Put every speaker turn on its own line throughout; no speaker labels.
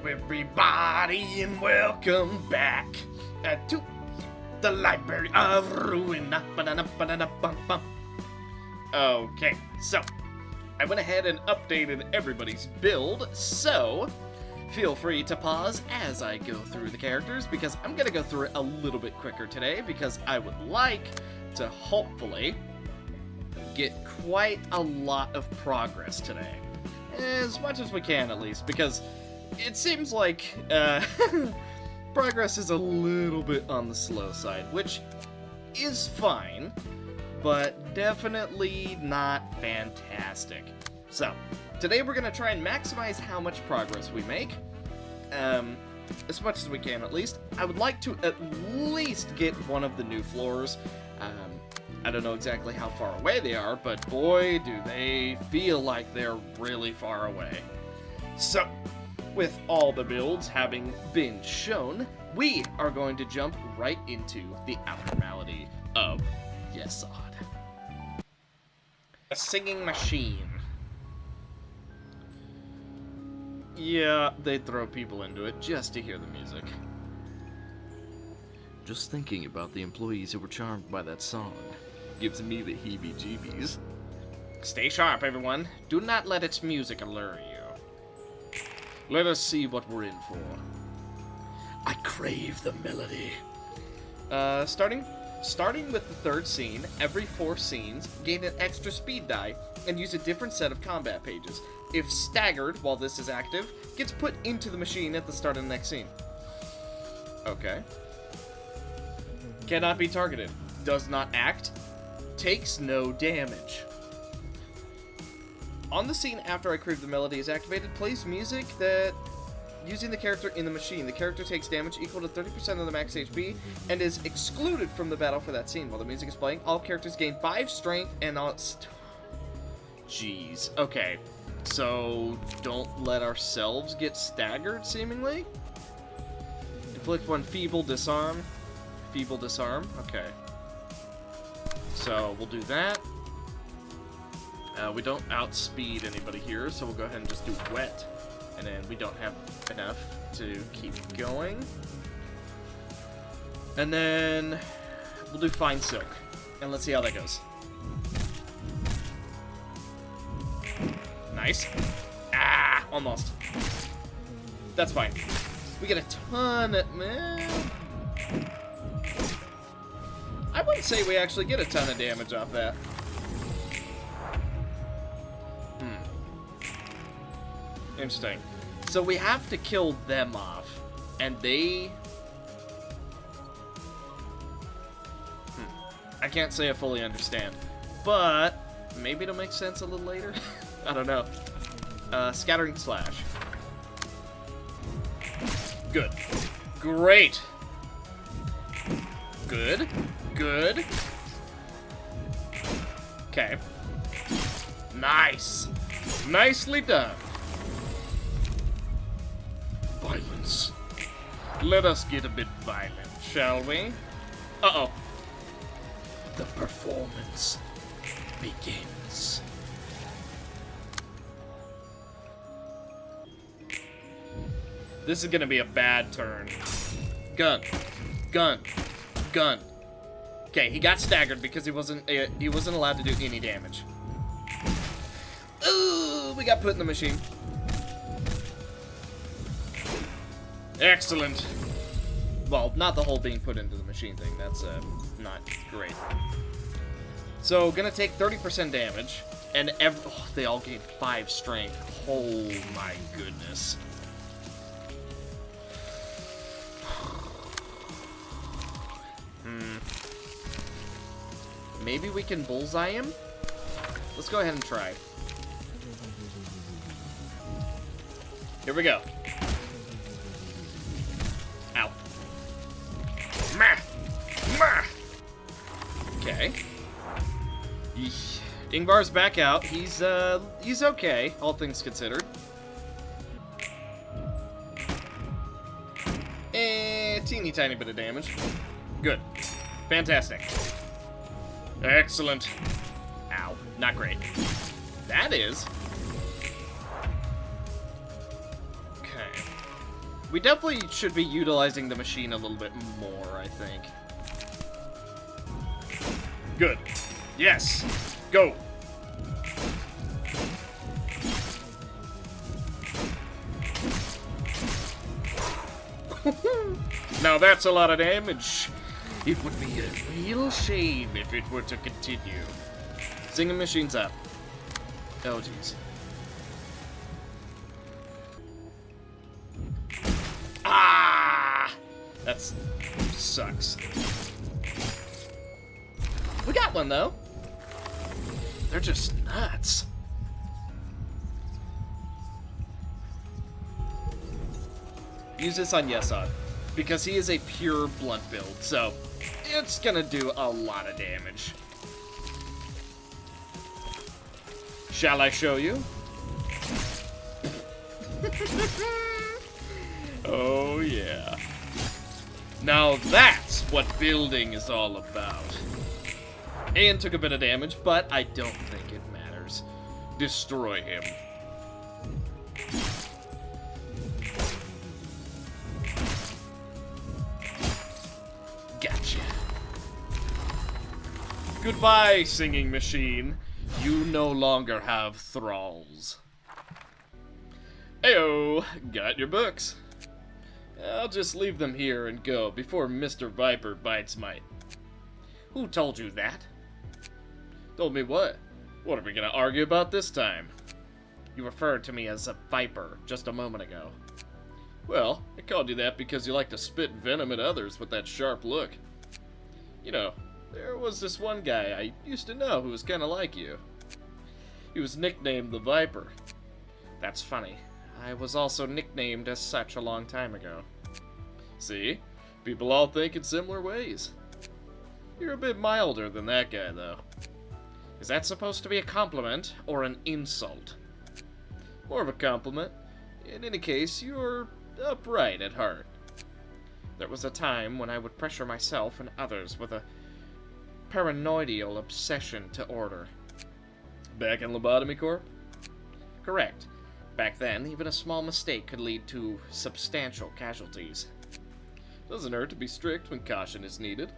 everybody, and welcome back to the Library of Ruina. Okay, so I went ahead and updated everybody's build, so feel free to pause as I go through the characters, because I'm going to go through it a little bit quicker today, because I would like to hopefully get quite a lot of progress today. As much as we can, at least, because it seems like progress is a little bit on the slow side, which is fine, but definitely not fantastic. So, today we're going to try and maximize how much progress we make, as much as we can at least. I would like to at least get one of the new floors. I don't know exactly how far away they are, but boy, do they feel like they're really far away. So, with all the builds having been shown, we are going to jump right into the outer malady of Yesod. A singing machine. Yeah, they throw people into it just to hear the music.
Just thinking about the employees who were charmed by that song gives me the heebie-jeebies.
Stay sharp, everyone. Do not let its music allure you. Let us see what we're in for.
I crave the melody.
Starting with the third scene, every 4 scenes, gain an extra speed die and use a different set of combat pages. If staggered while this is active, gets put into the machine at the start of the next scene. Okay. Cannot be targeted. Does not act. Takes no damage. On the scene after I crave the melody is activated, plays music that using the character in the machine. The character takes damage equal to 30% of the max HP and is excluded from the battle for that scene. While the music is playing, all characters gain 5 strength and all... Jeez. Okay. So, don't let ourselves get staggered, seemingly? Inflict 1 feeble disarm. Feeble disarm. Okay. So, we'll do that. We don't outspeed anybody here, so we'll go ahead and just do wet. And then we don't have enough to keep going. And then we'll do fine silk. And let's see how that goes. Nice. Ah, almost. That's fine. We get a ton of... I wouldn't say we actually get a ton of damage off that. Interesting. So we have to kill them off, and they... I can't say I fully understand, but maybe it'll make sense a little later. I don't know. Scattering slash. Good. Great. Good. Good. Okay. Nice. Nicely done. Violence. Let us get a bit violent, shall we? Uh-oh.
The performance begins.
This is gonna be a bad turn. Gun. Gun. Gun. Okay, he got staggered because he wasn't allowed to do any damage. Ooh, we got put in the machine. Excellent. Well, not the whole being put into the machine thing. That's not great. So, gonna take 30% damage, and they all gain 5 strength. Oh my goodness. Maybe we can bullseye him? Let's go ahead and try. Here we go. Ow. Mah! Mah! Okay. Ingvar's back out. He's okay, all things considered. Teeny tiny bit of damage. Good. Fantastic. Excellent. Ow. Not great. That is. Okay. We definitely should be utilizing the machine a little bit more, I think. Good. Yes. Go. Now that's a lot of damage. It would be a real shame if it were to continue. Singing machine's up. Oh, jeez. Ah! That sucks. We got one, though. They're just nuts. Use this on Yesod, because he is a pure blunt build, so it's gonna do a lot of damage. Shall I show you? Oh yeah. Now that's what building is all about. Ian took a bit of damage, but I don't think it matters. Destroy him. Gotcha. Goodbye, singing machine. You no longer have thralls. Ayo, got your books. I'll just leave them here and go before Mr. Viper bites my... Who told you that? Told me what? What are we gonna argue about this time? You referred to me as a viper just a moment ago. Well, I called you that because you like to spit venom at others with that sharp look. You know, there was this one guy I used to know who was kinda like you. He was nicknamed the Viper. That's funny. I was also nicknamed as such a long time ago. See? People all think in similar ways. You're a bit milder than that guy, though. Is that supposed to be a compliment or an insult? More of a compliment. In any case, you're upright at heart. There was a time when I would pressure myself and others with a paranoidal obsession to order. Back in Lobotomy Corp? Correct. Back then, even a small mistake could lead to substantial casualties. Doesn't hurt to be strict when caution is needed.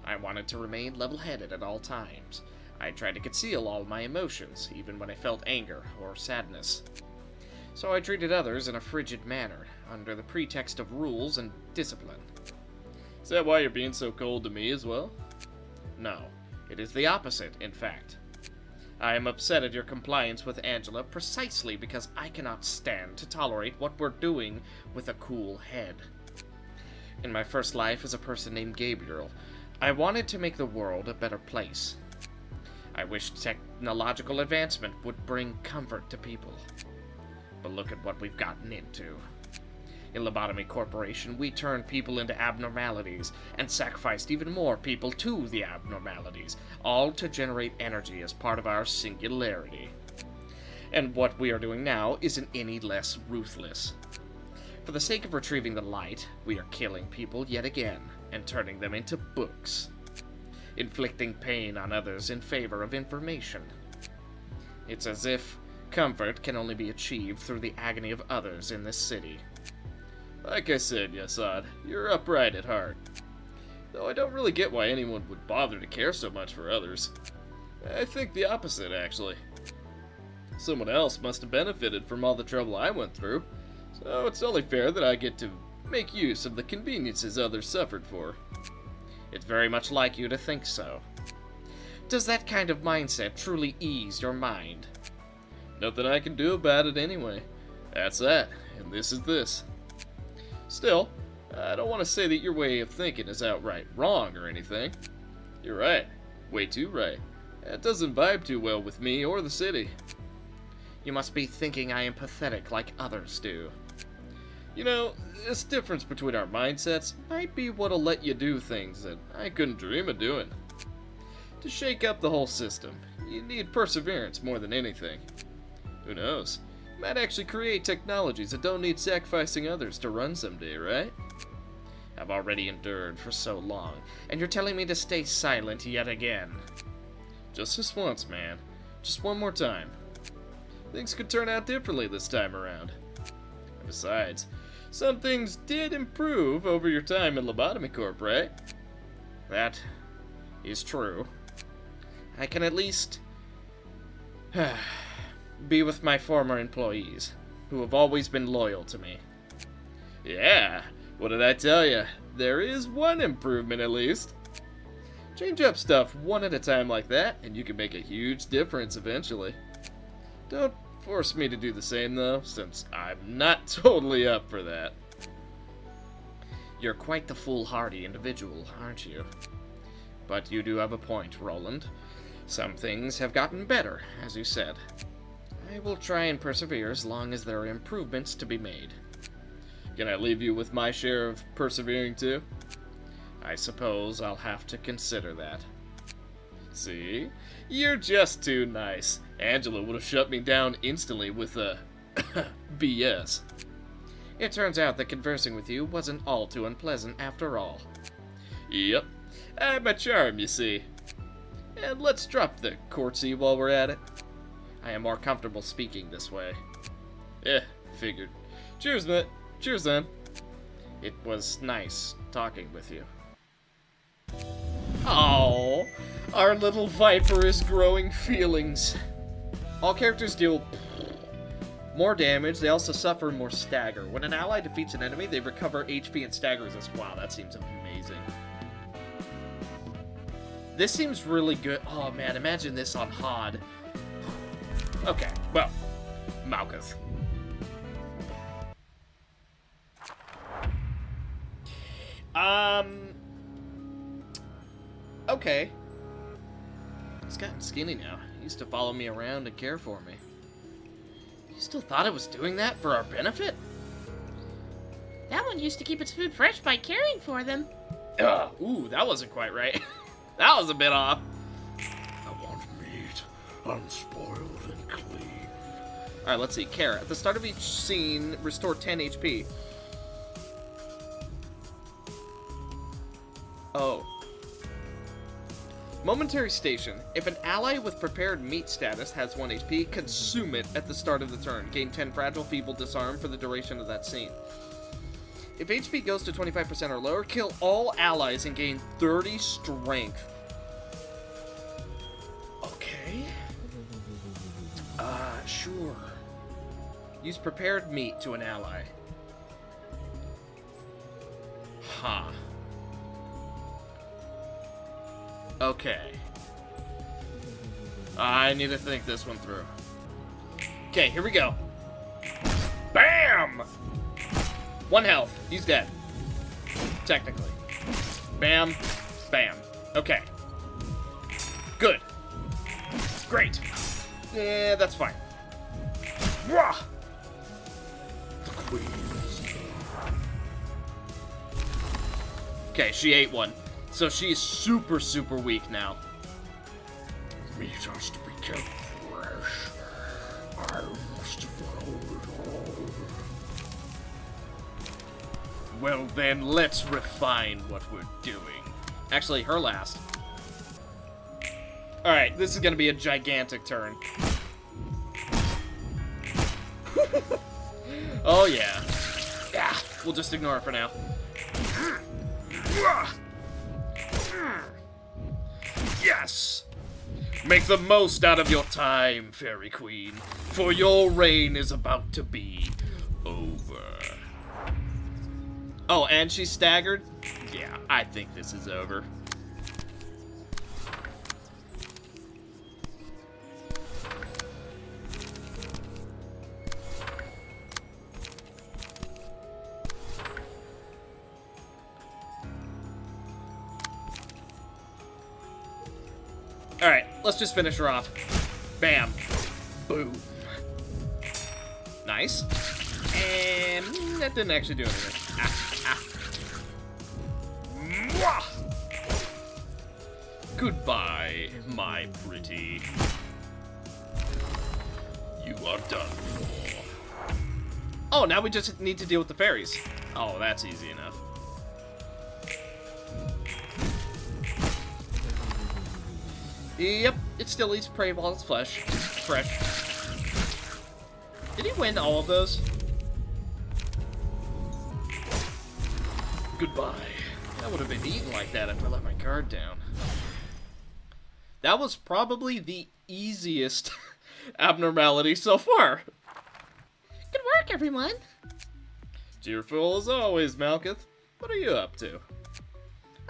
I wanted to remain level-headed at all times. I tried to conceal all my emotions, even when I felt anger or sadness. So I treated others in a frigid manner, under the pretext of rules and discipline. Is that why you're being so cold to me as well? No, it is the opposite, in fact. I am upset at your compliance with Angela precisely because I cannot stand to tolerate what we're doing with a cool head. In my first life as a person named Gabriel, I wanted to make the world a better place. I wished technological advancement would bring comfort to people. But look at what we've gotten into. In Lobotomy Corporation, we turned people into abnormalities and sacrificed even more people to the abnormalities, all to generate energy as part of our singularity. And what we are doing now isn't any less ruthless. For the sake of retrieving the light, we are killing people yet again and turning them into books, inflicting pain on others in favor of information. It's as if comfort can only be achieved through the agony of others in this city. Like I said, Yesod, you're upright at heart. Though I don't really get why anyone would bother to care so much for others. I think the opposite, actually. Someone else must have benefited from all the trouble I went through, so it's only fair that I get to make use of the conveniences others suffered for. It's very much like you to think so. Does that kind of mindset truly ease your mind? Nothing I can do about it anyway. That's that, and this is this. Still, I don't want to say that your way of thinking is outright wrong or anything. You're right. Way too right. That doesn't vibe too well with me or the city. You must be thinking I am pathetic like others do. You know, this difference between our mindsets might be what'll let you do things that I couldn't dream of doing. To shake up the whole system, you need perseverance more than anything. Who knows? You might actually create technologies that don't need sacrificing others to run someday, right? I've already endured for so long, and you're telling me to stay silent yet again. Just this once, man. Just one more time. Things could turn out differently this time around. And besides, Some things did improve over your time in Lobotomy Corp, right? That is true. I can at least be with my former employees, who have always been loyal to me. Yeah, what did I tell you? There is one improvement at least. Change up stuff one at a time like that, and you can make a huge difference eventually. Don't force me to do the same though, since I'm not totally up for that. You're quite the foolhardy individual, aren't you? But you do have a point, Roland. Some things have gotten better, as you said. I will try and persevere as long as there are improvements to be made. Can I leave you with my share of persevering too? I suppose I'll have to consider that. See? You're just too nice. Angela would have shut me down instantly with a BS. It turns out that conversing with you wasn't all too unpleasant after all. Yep. I'm a charm, you see. And let's drop the courtesy while we're at it. I am more comfortable speaking this way. Figured. Cheers, mate. Cheers, then. It was nice talking with you. Oh, our little viper is growing feelings. All characters deal more damage. They also suffer more stagger. When an ally defeats an enemy, they recover HP and stagger resist. Wow, that seems amazing. This seems really good. Oh man, imagine this on HOD. Okay, well, Malkuth. Okay. He's gotten skinny now. He used to follow me around and care for me. You still thought it was doing that for our benefit?
That one used to keep its food fresh by caring for them.
Ooh, that wasn't quite right. That was a bit off.
I want meat, unspoiled and clean.
Alright, let's see. Care. At the start of each scene, restore 10 HP. Oh. Momentary station. If an ally with prepared meat status has 1 HP, consume it at the start of the turn. Gain 10 fragile, feeble, disarm for the duration of that scene. If HP goes to 25% or lower, kill all allies and gain 30 strength. Okay. Sure. Use prepared meat to an ally. Huh. Okay. I need to think this one through. Okay, here we go. BAM! 1 health. He's dead. Technically. Bam. Bam. Okay. Good. Great. Yeah, that's fine. Wah!
The queen is here.
Okay, she ate one. So she's super, super weak now.
Meat has to be kept fresh. I must follow it all.
Well then, let's refine what we're doing. Actually, her last. Alright, this is gonna be a gigantic turn. Oh yeah. Yeah, we'll just ignore it for now. Yes! Make the most out of your time, Fairy Queen, for your reign is about to be over. Oh, and she's staggered? Yeah, I think this is over. Alright, let's just finish her off. Bam. Boom. Nice. And that didn't actually do anything. Mwah! Goodbye, my pretty. You are done for. Oh, now we just need to deal with the fairies. Oh, that's easy enough. Yep, it still eats prey while it's fresh. Did he win all of those?
Goodbye.
That would have been eaten like that if I let my guard down. That was probably the easiest abnormality so far.
Good work, everyone.
Cheerful as always, Malkuth. What are you up to?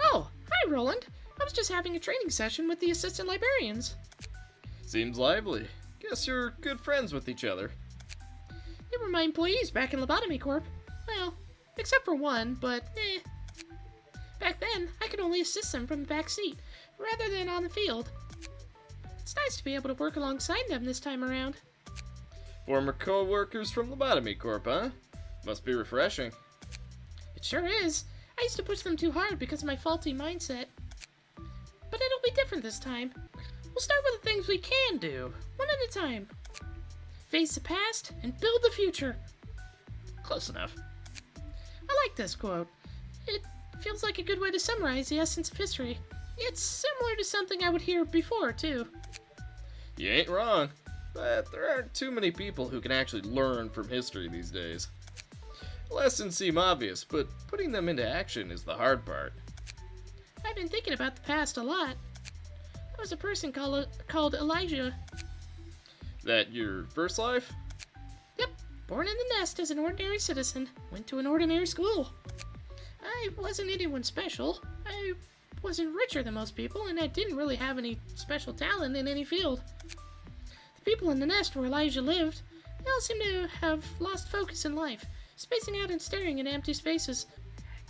Oh, hi, Roland. I was just having a training session with the assistant librarians.
Seems lively. Guess you're good friends with each other.
They were my employees back in Lobotomy Corp. Well, except for one, but Back then, I could only assist them from the back seat, rather than on the field. It's nice to be able to work alongside them this time around.
Former co-workers from Lobotomy Corp, huh? Must be refreshing.
It sure is. I used to push them too hard because of my faulty mindset. But it'll be different this time. We'll start with the things we can do, one at a time. Face the past and build the future.
Close enough.
I like this quote. It feels like a good way to summarize the essence of history. It's similar to something I would hear before, too.
You ain't wrong, but there aren't too many people who can actually learn from history these days. Lessons seem obvious, but putting them into action is the hard part.
I've been thinking about the past a lot. There was a person called Elijah.
That your first life?
Yep, born in the nest as an ordinary citizen, went to an ordinary school. I wasn't anyone special. I wasn't richer than most people, and I didn't really have any special talent in any field. The people in the nest where Elijah lived, they all seemed to have lost focus in life, spacing out and staring into empty spaces.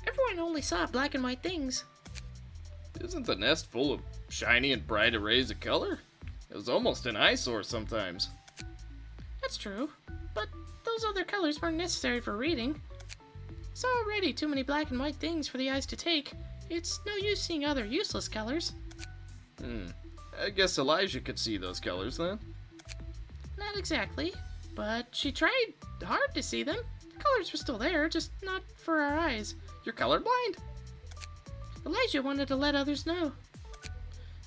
Everyone only saw black and white things.
Isn't the nest full of shiny and bright arrays of color? It was almost an eyesore sometimes.
That's true, but those other colors weren't necessary for reading. There's already too many black and white things for the eyes to take. It's no use seeing other useless colors.
I guess Elijah could see those colors then.
Not exactly, but she tried hard to see them. The colors were still there, just not for our eyes.
You're colorblind?
Elijah wanted to let others know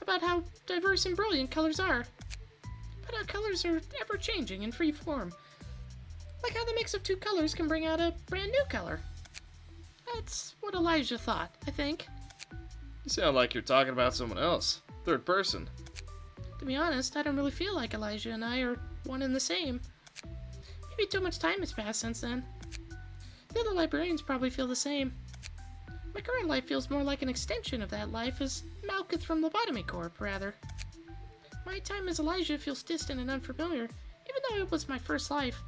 about how diverse and brilliant colors are. But how colors are ever-changing in free form. Like how the mix of two colors can bring out a brand new color. That's what Elijah thought, I think.
You sound like you're talking about someone else. Third person.
To be honest, I don't really feel like Elijah and I are one and the same. Maybe too much time has passed since then. The other librarians probably feel the same. My current life feels more like an extension of that life as Malkuth from Lobotomy Corp, rather. My time as Elijah feels distant and unfamiliar, even though it was my first life.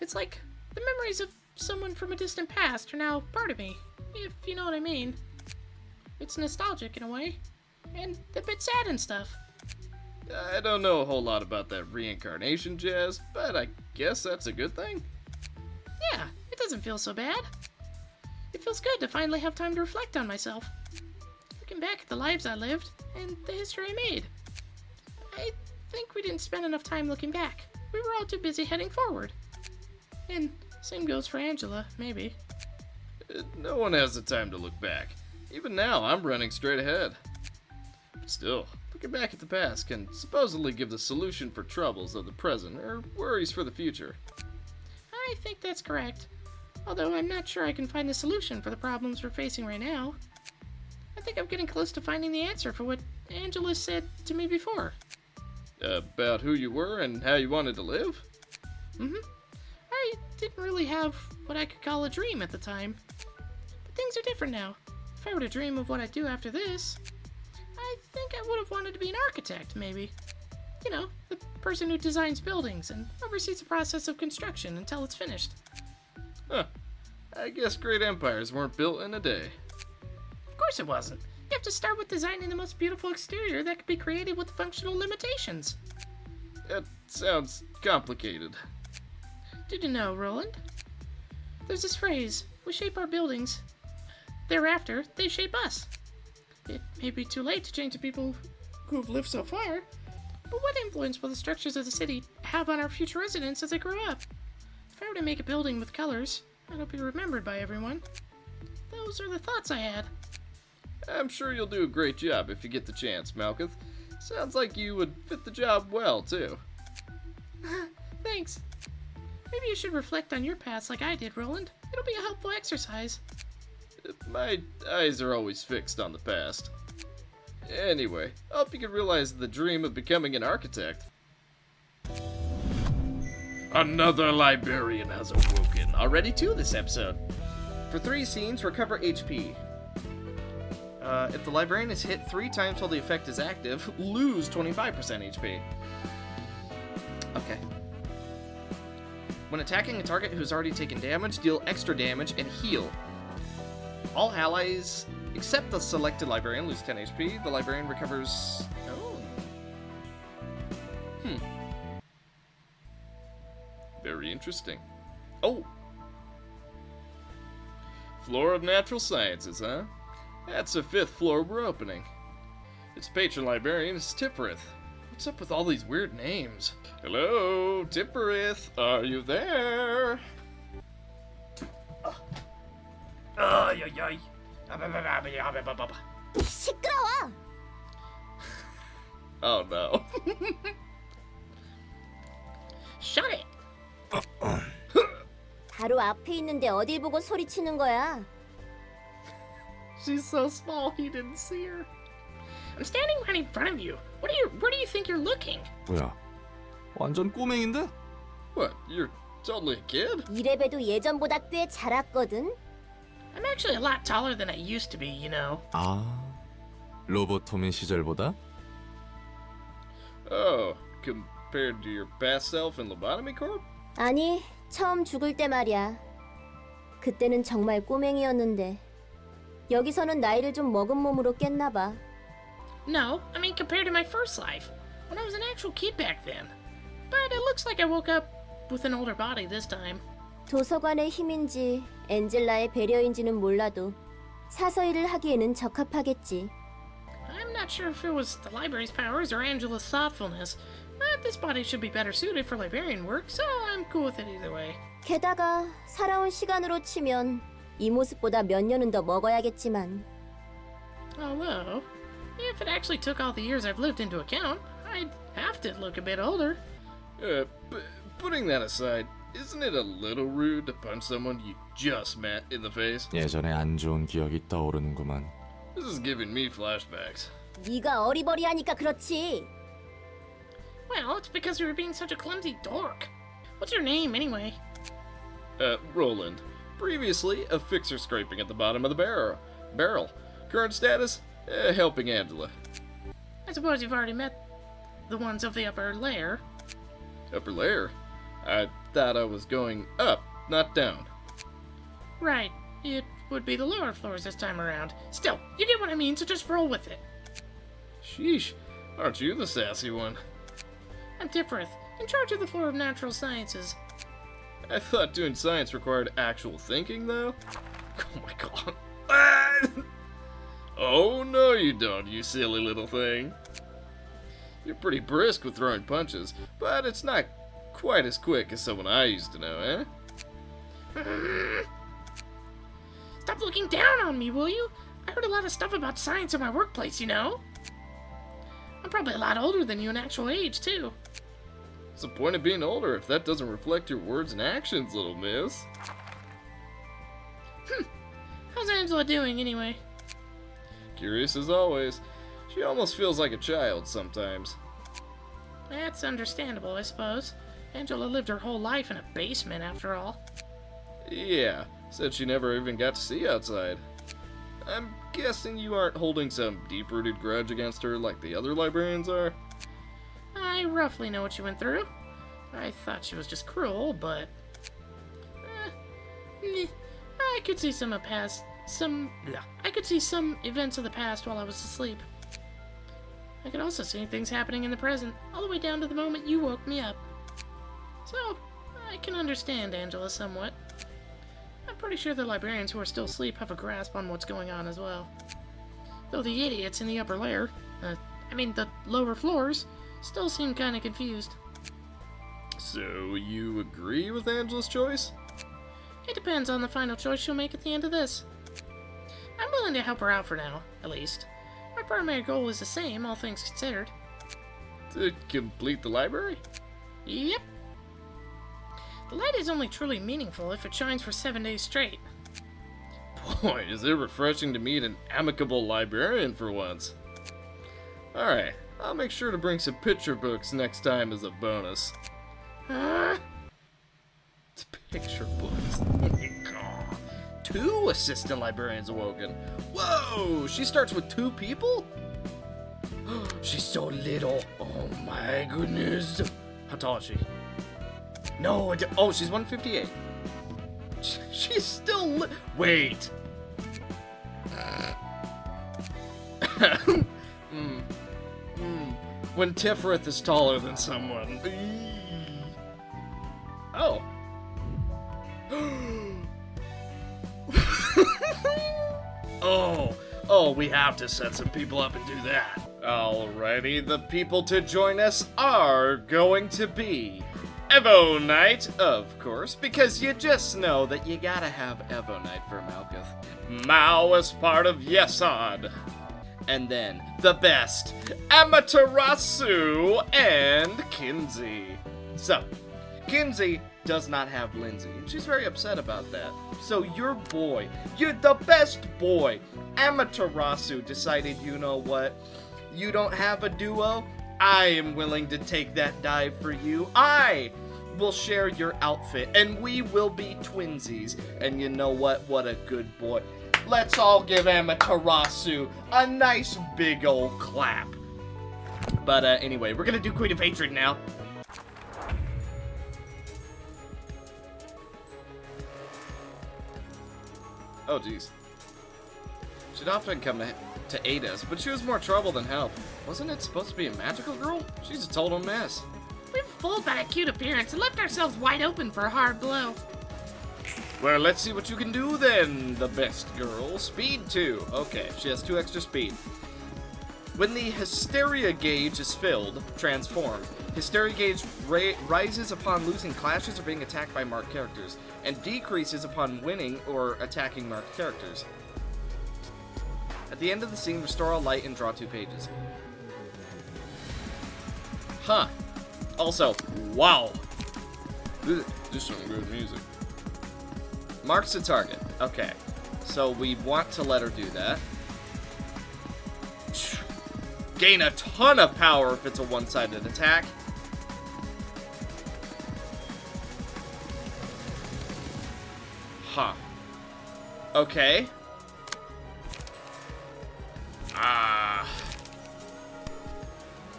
It's like the memories of someone from a distant past are now part of me, if you know what I mean. It's nostalgic in a way, and a bit sad and stuff.
I don't know a whole lot about that reincarnation jazz, but I guess that's a good thing.
Yeah, it doesn't feel so bad. It feels good to finally have time to reflect on myself. Looking back at the lives I lived, and the history I made. I think we didn't spend enough time looking back. We were all too busy heading forward. And same goes for Angela, maybe.
No one has the time to look back. Even now, I'm running straight ahead. But still, looking back at the past can supposedly give the solution for troubles of the present or worries for the future.
I think that's correct. Although I'm not sure I can find the solution for the problems we're facing right now. I think I'm getting close to finding the answer for what Angela said to me before.
About who you were and how you wanted to live?
I didn't really have what I could call a dream at the time. But things are different now. If I were to dream of what I'd do after this, I think I would have wanted to be an architect, maybe. You know, the person who designs buildings and oversees the process of construction until it's finished.
Huh. I guess great empires weren't built in a day.
Of course it wasn't. You have to start with designing the most beautiful exterior that could be created with functional limitations.
That sounds complicated.
Did you know, Roland? There's this phrase, we shape our buildings. Thereafter, they shape us. It may be too late to change the people who have lived so far, but what influence will the structures of the city have on our future residents as they grow up? If I were to make a building with colors, it'll be remembered by everyone. Those are the thoughts I had.
I'm sure you'll do a great job if you get the chance, Malkuth. Sounds like you would fit the job well, too.
Thanks. Maybe you should reflect on your past like I did, Roland. It'll be a helpful exercise.
My eyes are always fixed on the past. Anyway, I hope you can realize the dream of becoming an architect. Another librarian has awoken. Already 2 this episode. For 3 scenes, recover HP. If the librarian is hit 3 times while the effect is active, lose 25% HP. Okay. When attacking a target who's already taken damage, deal extra damage and heal. All allies except the selected librarian lose 10 HP. The librarian recovers... Oh. Very interesting. Oh! Floor of Natural Sciences, huh? That's the 5th floor we're opening. Its patron librarian is Tiphereth. What's up with all these weird names? Hello, Tiphereth, are you there?
시끄러워!
Oh no.
Shut it!
바로 앞에 있는데 어딜 보고 소리치는 거야?
She's so small he didn't see her.
I'm standing right in front of you. Where do you think you're looking?
뭐야? 완전 꼬맹인데?
What, you're totally a kid?
이래봬도 예전보다 꽤 자랐거든?
I'm actually a lot taller than I used to be, you know.
아, 로보토민 시절보다?
Oh, compared to your past self in Lobotomy Corp?
아니, 처음 죽을 때 말이야. 그때는 정말 꼬맹이였는데 여기서는 나이를 좀 먹은 몸으로 깼나 봐.
No, I mean compared to my first life, when I was an actual kid back then. But it looks like I woke up with an older body this time.
도서관의 힘인지 엔젤라의 배려인지는 몰라도 사서일을 하기에는 적합하겠지.
I'm not sure if it was the library's powers or Angela's thoughtfulness, but this body should be better suited for librarian work, so I'm cool with it either way.
게다가 살아온 시간으로 치면 이 모습보다 몇 년은 더 먹어야겠지만.
Although, if it actually took all the years I've lived into account, I'd have to look a bit older.
Putting that aside, isn't it a little rude to punch someone you just met in the face?
예전에 안 좋은 기억이 떠오르는구만.
This is giving me flashbacks.
네가 어리버리하니까 그렇지.
Well, it's because you were being such a clumsy dork. What's your name, anyway?
Roland. Previously, a fixer scraping at the bottom of the barrel. Current status, helping Angela.
I suppose you've already met the ones of the upper layer.
Upper layer? I thought I was going up, not down.
Right. It would be the lower floors this time around. Still, you get what I mean, so just roll with it.
Sheesh, aren't you the sassy one?
I'm Tiphereth, in charge of the floor of natural sciences.
I thought doing science required actual thinking, though. Oh my god. Oh no you don't, you silly little thing. You're pretty brisk with throwing punches, but it's not quite as quick as someone I used to know, eh?
Stop looking down on me, will you? I heard a lot of stuff about science in my workplace, you know? I'm probably a lot older than you in actual age, too.
What's the point of being older if that doesn't reflect your words and actions, little miss?
How's Angela doing, anyway?
Curious as always. She almost feels like a child sometimes.
That's understandable, I suppose. Angela lived her whole life in a basement, after all.
Yeah, said she never even got to see outside. I'm guessing you aren't holding some deep-rooted grudge against her like the other librarians are?
I roughly know what she went through. I thought she was just cruel, but... I could see I could see some events of the past while I was asleep. I could also see things happening in the present, all the way down to the moment you woke me up. So, I can understand Angela somewhat. I'm pretty sure the librarians who are still asleep have a grasp on what's going on as well. Though the idiots in the upper layer, the lower floors, still seem kinda confused.
So, you agree with Angela's choice?
It depends on the final choice she'll make at the end of this. I'm willing to help her out for now, at least. Our primary goal is the same, all things considered.
To complete the library?
Yep. The light is only truly meaningful if it shines for 7 days straight.
Boy, is it refreshing to meet an amicable librarian for once. Alright, I'll make sure to bring some picture books next time as a bonus. It's picture books. God. 2 assistant librarians awoken. Whoa, she starts with 2 people? She's so little. Oh my goodness. How tall is she? No, oh, she's 158. She's still wait. When Tiphereth is taller than someone. Oh. Oh, we have to set some people up and do that. Alrighty, the people to join us are going to be Evo Knight, of course, because you just know that you gotta have Evo Knight for Malkuth. Mao is part of Yesod. And then, the best, Amaterasu and Kinsey. So, Kinsey does not have Lindsay, and she's very upset about that. So your boy, you're the best boy, Amaterasu, decided, you know what? You don't have a duo? I am willing to take that dive for you. I will share your outfit, and we will be twinsies. And you know what? What a good boy. Let's all give Amaterasu a nice big old clap. But anyway, we're gonna do Queen of Hatred now. Oh, jeez. She'd often come to aid us, but she was more trouble than help. Wasn't it supposed to be a magical girl? She's a total mess.
We've fooled by a cute appearance and left ourselves wide open for a hard blow.
Well, let's see what you can do then, the best girl. Speed 2. Okay, she has 2 extra speed. When the hysteria gauge is filled, transform. Hysteria gauge rises upon losing clashes or being attacked by marked characters, and decreases upon winning or attacking marked characters. At the end of the scene, restore all light and draw 2 pages. Huh. Also, wow. This is some good music. Marks the target. Okay. So we want to let her do that. Gain a ton of power if it's a one-sided attack. Huh. Okay.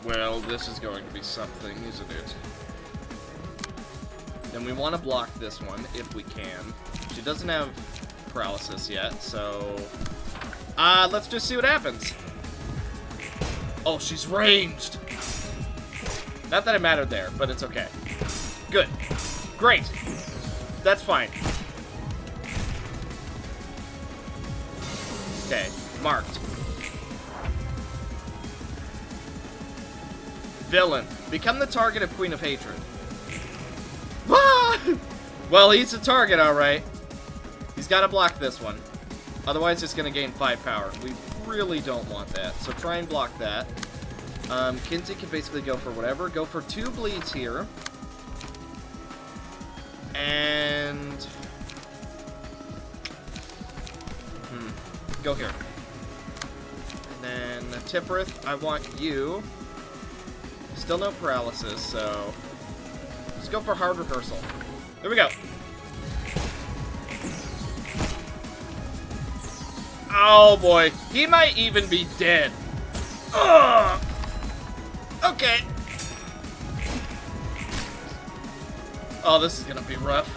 Well, this is going to be something, isn't it? Then we want to block this one, if we can. She doesn't have paralysis yet, so... let's just see what happens. Oh, she's ranged! Not that it mattered there, but it's okay. Good. Great. That's fine. Okay, marked. Villain. Become the target of Queen of Hatred. Ah! Well, he's a target, alright. He's got to block this one. Otherwise, it's going to gain 5 power. We really don't want that. So try and block that. Kinsey can basically go for whatever. Go for 2 bleeds here. And... Go here. And then Tiphereth, I want you. Still no paralysis, so... Let's go for hard rehearsal. There we go. Oh boy, he might even be dead. Ugh. Okay. Oh, this is gonna be rough.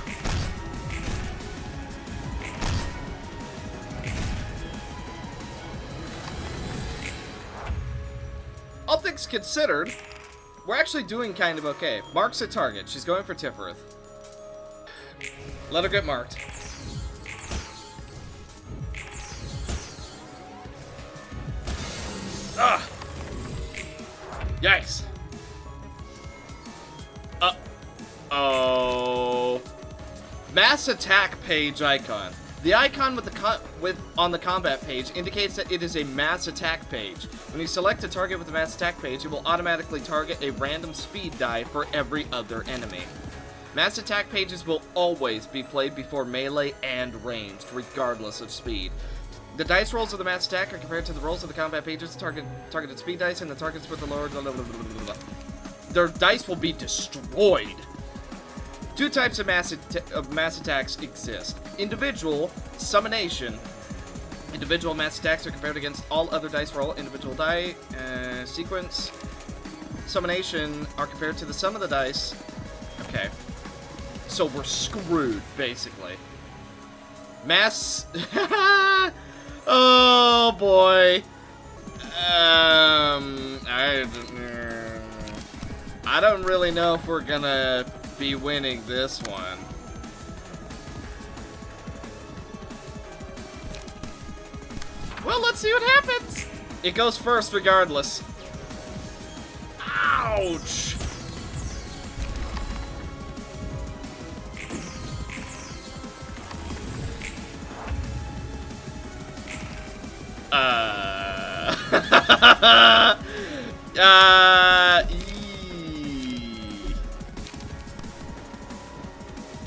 All things considered, we're actually doing kind of okay. Marks a target. She's going for Tiphereth. Let her get marked. Ah! Yikes! Uh-oh. Mass attack page icon. The icon with the on the combat page indicates that it is a mass attack page. When you select a target with a mass attack page, it will automatically target a random speed die for every other enemy. Mass attack pages will always be played before melee and ranged, regardless of speed. The dice rolls of the mass attack are compared to the rolls of the combat pages, targeted speed dice, and the targets with the lower... Blah, blah, blah, blah, blah, blah. Their dice will be destroyed. Two types of mass attacks exist. Individual, summonation. Individual mass attacks are compared against all other dice roll. Individual die, sequence. Summonation are compared to the sum of the dice. Okay. So we're screwed, basically. Mass... oh, boy. I don't really know if we're gonna be winning this one. Well, let's see what happens. It goes first regardless. Ouch!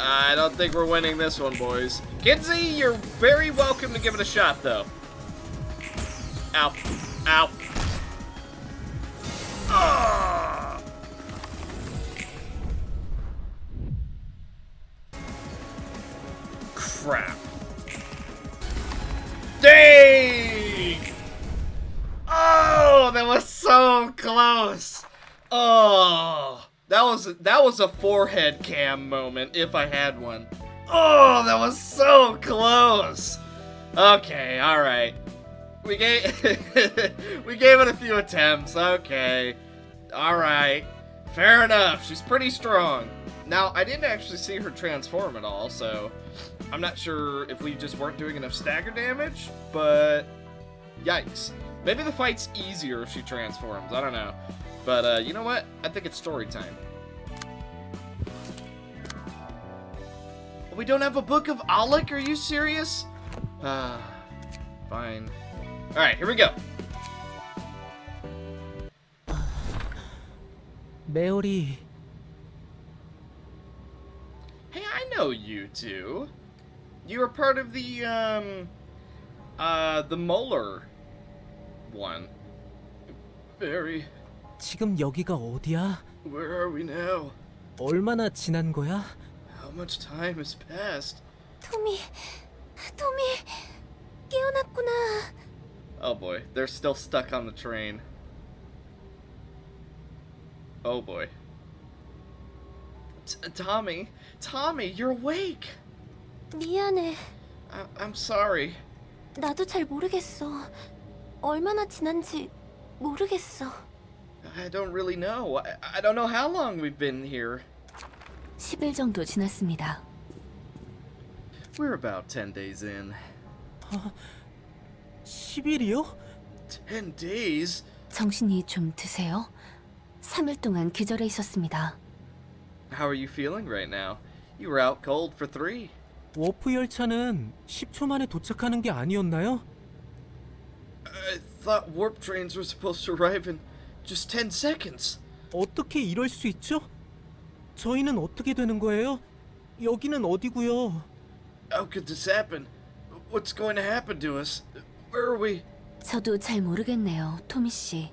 I don't think we're winning this one, boys. Kinsey, you're very welcome to give it a shot, though. Ow. Ow. Ah! Crap. Dang! Oh, that was so close. Oh, that was a forehead cam moment if I had one. Oh, that was so close. Okay, all right. We gave we gave it a few attempts. Okay, all right, fair enough. She's pretty strong. Now, I didn't actually see her transform at all, so I'm not sure if we just weren't doing enough stagger damage, but yikes. Maybe the fight's easier if she transforms. I don't know. But you know what? I think it's story time. We don't have a Book of Alec? Are you serious? Fine. Alright, here we go.
메오리,
Hey, I know you two. You were part of the molar one. Barry,
지금 여기가 어디야?
where are we now?
얼마나 지난 거야?
How much time has passed?
토미, 깨어났구나.
Oh boy, they're still stuck on the train. Oh boy. Tommy, you're awake.
미안해.
I'm sorry.
나도 잘 모르겠어. 얼마나 지난지 모르겠어.
I don't really know. I don't know how long we've been here.
10일 정도 지났습니다.
We're about 10 days in.
10일이요?
10 days?
정신이 좀 드세요? 3일 동안 기절해 있었습니다.
How are you feeling right now? You were out cold for 3.
워프 열차는 10초 만에 도착하는 게 아니었나요?
I thought warp trains were supposed to arrive in just 10 seconds.
어떻게 이럴 수 있죠? 저희는 어떻게 되는 거예요? 여기는 어디고요?
How could this happen? What's going to happen to us? Where are we?
저도 잘 모르겠네요, 토미 씨.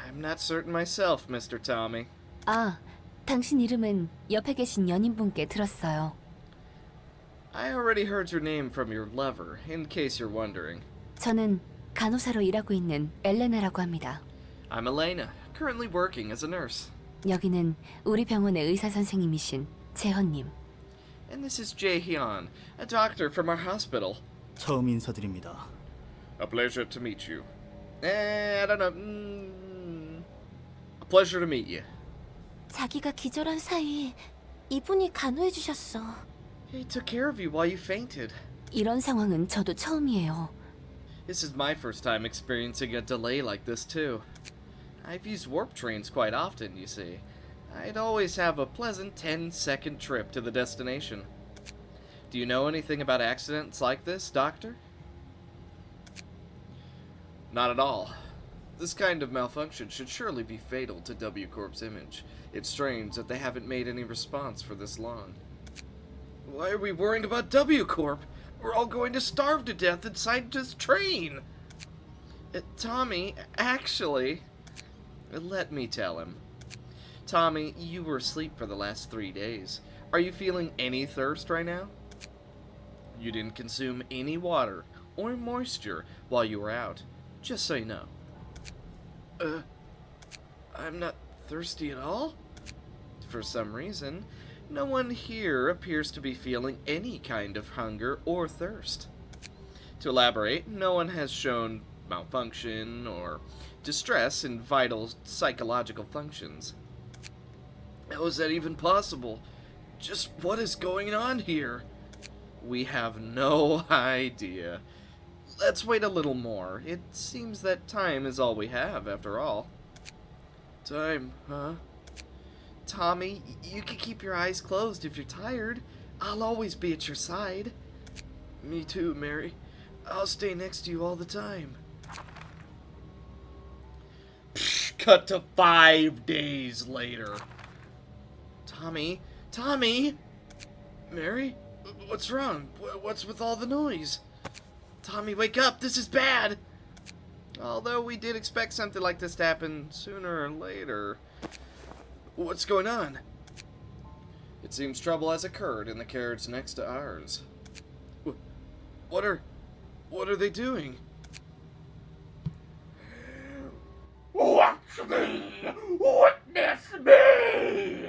I'm not certain myself, Mr. Tommy.
아, 당신 이름은 옆에 계신 연인분께 들었어요.
I already heard your name from your lover, in case you're wondering.
저는 간호사로 일하고 있는 엘레나라고 합니다.
I'm Elena, currently working as a nurse.
여기는 우리 병원의 의사 선생님이신 재헌님.
And this is Jae-hyun, a doctor from our hospital.
처음 인사드립니다.
A pleasure to meet you. I don't know. A pleasure to meet you.
자기가 기절한 사이 이분이 간호해 주셨어.
He took care of you while you fainted.
이런 상황은 저도 처음이에요.
This is my first time experiencing a delay like this, too. I've used warp trains quite often, you see. I'd always have a pleasant 10-second trip to the destination. Do you know anything about accidents like this, Doctor? Not at all. This kind of malfunction should surely be fatal to W Corp's image. It's strange that they haven't made any response for this long. Why are we worrying about W Corp? We're all going to starve to death inside this train! Tommy, actually... Let me tell him. Tommy, you were asleep for the last 3 days. Are you feeling any thirst right now? You didn't consume any water or moisture while you were out, just so you know. I'm not thirsty at all? For some reason, no one here appears to be feeling any kind of hunger or thirst. To elaborate, no one has shown malfunction or distress in vital psychological functions. How is that even possible? Just what is going on here? We have no idea. Let's wait a little more. It seems that time is all we have, after all. Time, huh? Tommy, you can keep your eyes closed if you're tired. I'll always be at your side. Me too, Mary. I'll stay next to you all the time. Cut to 5 days later. Tommy? Mary? What's wrong? What's with all the noise? Tommy, wake up! This is bad! Although we did expect something like this to happen sooner or later. What's going on? It seems trouble has occurred in the carriage next to ours. What are they doing?
Watch me! Witness me!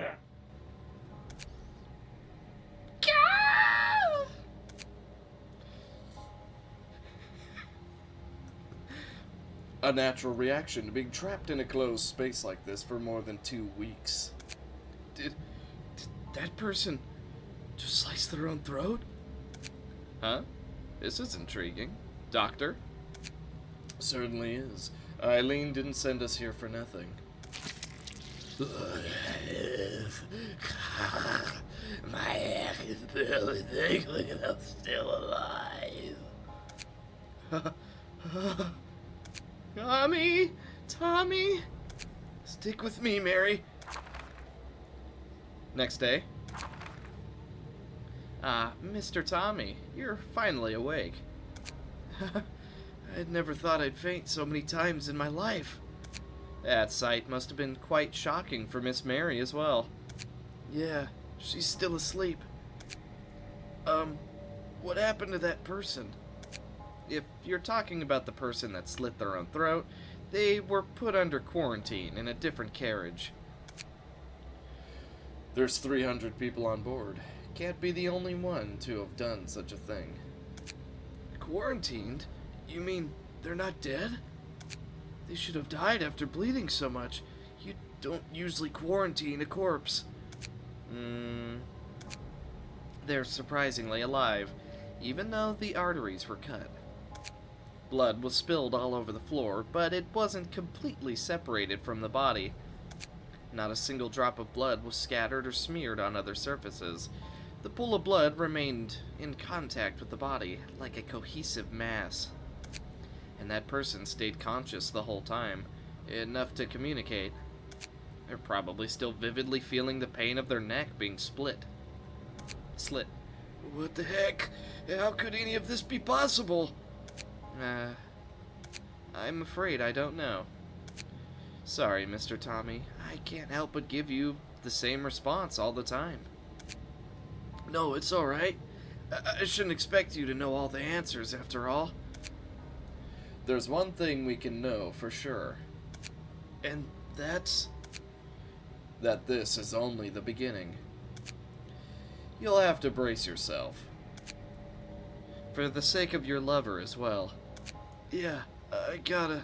A natural reaction to being trapped in a closed space like this for more than 2 weeks. Did that person just slice their own throat? Huh? This is intriguing. Doctor? Certainly is. Eileen didn't send us here for nothing.
My neck is barely tingling and I'm still alive.
Tommy! Stick with me, Mary. Next day. Mr. Tommy, you're finally awake. I'd never thought I'd faint so many times in my life. That sight must have been quite shocking for Miss Mary as well. Yeah, she's still asleep. What happened to that person? If you're talking about the person that slit their own throat, they were put under quarantine in a different carriage. There's 300 people on board. Can't be the only one to have done such a thing. Quarantined? You mean they're not dead? They should have died after bleeding so much. You don't usually quarantine a corpse. They're surprisingly alive, even though the arteries were cut. Blood was spilled all over the floor, but it wasn't completely separated from the body. Not a single drop of blood was scattered or smeared on other surfaces. The pool of blood remained in contact with the body, like a cohesive mass. And that person stayed conscious the whole time, enough to communicate. They're probably still vividly feeling the pain of their neck being slit. What the heck? How could any of this be possible? I'm afraid I don't know. Sorry, Mr. Tommy. I can't help but give you the same response all the time. No, it's alright. I shouldn't expect you to know all the answers, after all. There's one thing we can know for sure. And that's... that this is only the beginning. You'll have to brace yourself. For the sake of your lover as well. Yeah, I gotta...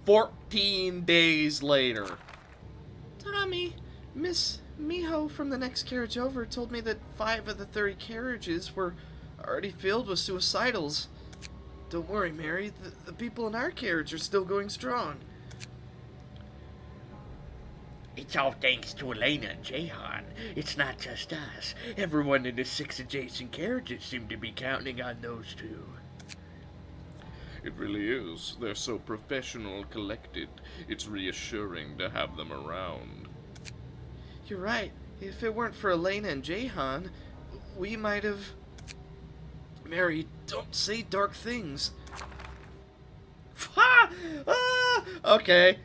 14 days later. Tommy, Miss Miho from the next carriage over told me that 5 of the 30 carriages were already filled with suicidals. Don't worry, Mary. The people in our carriage are still going strong.
It's all thanks to Elena and Jahan. It's not just us. Everyone in the 6 adjacent carriages seem to be counting on those two. It really is. They're so professional, collected. It's reassuring to have them around.
You're right. If it weren't for Elena and Jahan, we might have... Mary, don't say dark things. Ha! Ah! Okay.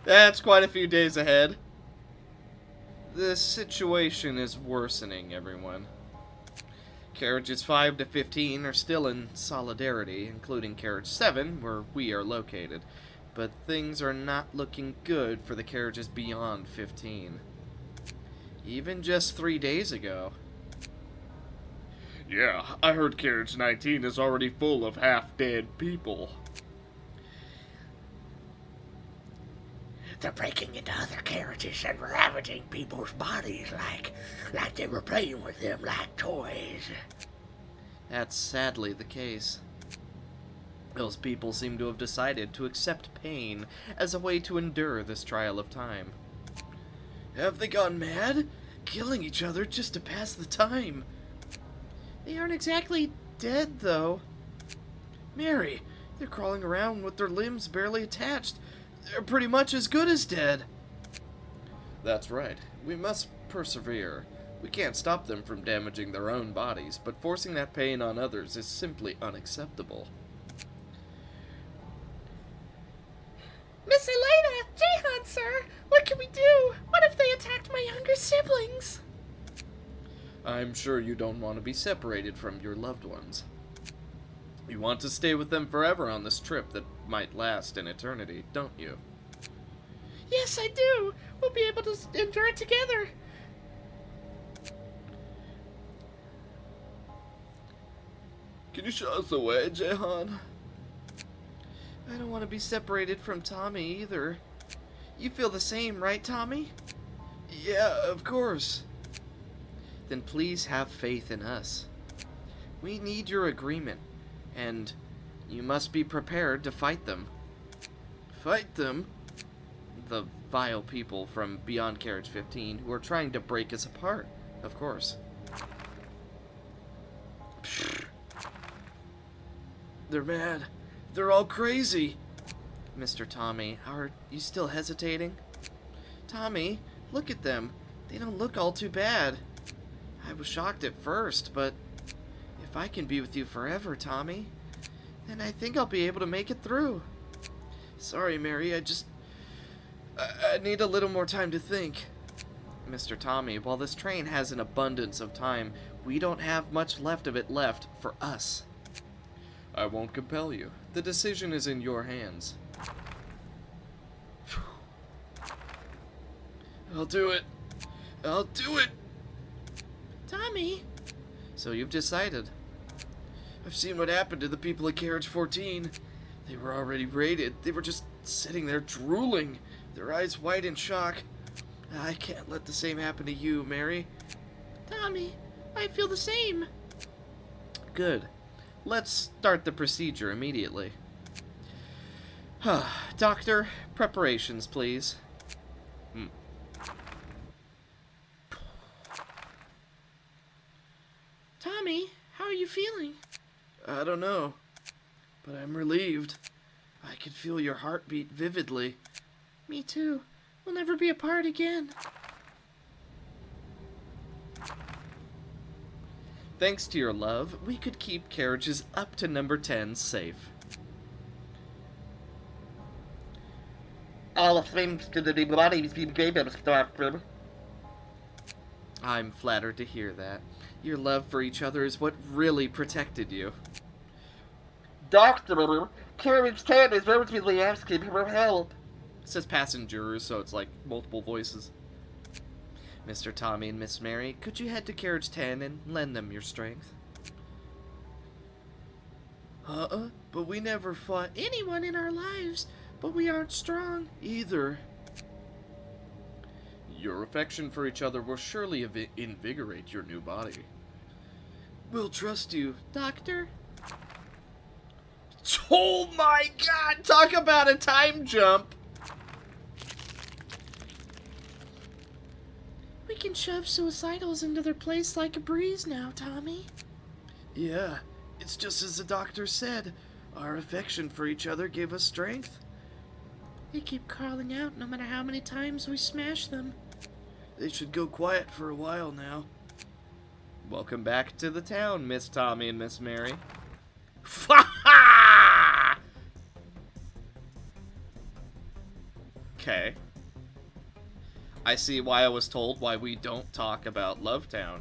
That's quite a few days ahead. The situation is worsening, everyone. Carriages 5 to 15 are still in solidarity, including Carriage 7, where we are located. But things are not looking good for the carriages beyond 15. Even just 3 days ago.
Yeah, I heard Carriage 19 is already full of half-dead people.
They're breaking into other carriages and ravaging people's bodies like they were playing with them like toys.
That's sadly the case. Those people seem to have decided to accept pain as a way to endure this trial of time. Have they gone mad? Killing each other just to pass the time. They aren't exactly dead, though. Mary, they're crawling around with their limbs barely attached. They're pretty much as good as dead. That's right. We must persevere. We can't stop them from damaging their own bodies, but forcing that pain on others is simply unacceptable.
Miss Elena! Jahan, sir! What can we do? What if they attacked my younger siblings?
I'm sure you don't want to be separated from your loved ones. You want to stay with them forever on this trip that might last an eternity, don't you?
Yes, I do! We'll be able to endure it together!
Can you show us the way, Jahan? I don't want to be separated from Tommy either. You feel the same, right, Tommy? Yeah, of course. Then please have faith in us. We need your agreement, and you must be prepared to fight them. Fight them? The vile people from beyond Carriage 15 who are trying to break us apart, of course. They're mad. They're all crazy. Mr. Tommy, are you still hesitating? Tommy, look at them. They don't look all too bad. I was shocked at first, but if I can be with you forever, Tommy, then I think I'll be able to make it through. Sorry, Mary, I need a little more time to think. Mr. Tommy, while this train has an abundance of time, we don't have much left of it left for us. I won't compel you. The decision is in your hands. I'll do it. I'll do it.
Tommy!
So you've decided. I've seen what happened to the people at Carriage 14. They were already raided. They were just sitting there drooling, their eyes wide in shock. I can't let the same happen to you, Mary.
Tommy, I feel the same.
Good. Let's start the procedure immediately. Doctor, preparations, please.
Tommy, how are you feeling?
I don't know, but I'm relieved. I can feel your heartbeat vividly.
Me too. We'll never be apart again.
Thanks to your love, we could keep carriages up to number 10 safe.
All thanks to the bodies we gave us, Doctor.
I'm flattered to hear that. Your love for each other is what really protected you.
Doctor, Carriage 10 is urgently asking for help.
It says passengers, so it's like multiple voices. Mr. Tommy and Miss Mary, could you head to Carriage 10 and lend them your strength? But we never fought
Anyone in our lives, but we aren't strong.
either. Your affection for each other will surely invigorate your new body. We'll trust you.
Doctor?
Oh my god, talk about a time jump!
We can shove suicidals into their place like a breeze now, Tommy.
Yeah, it's just as the doctor said. Our affection for each other gave us strength.
They keep crawling out no matter how many times we smash them.
They should go quiet for a while now. Welcome back to the town, Miss Tommy and Miss Mary. Okay. I see why I was told why we don't talk about Lovetown.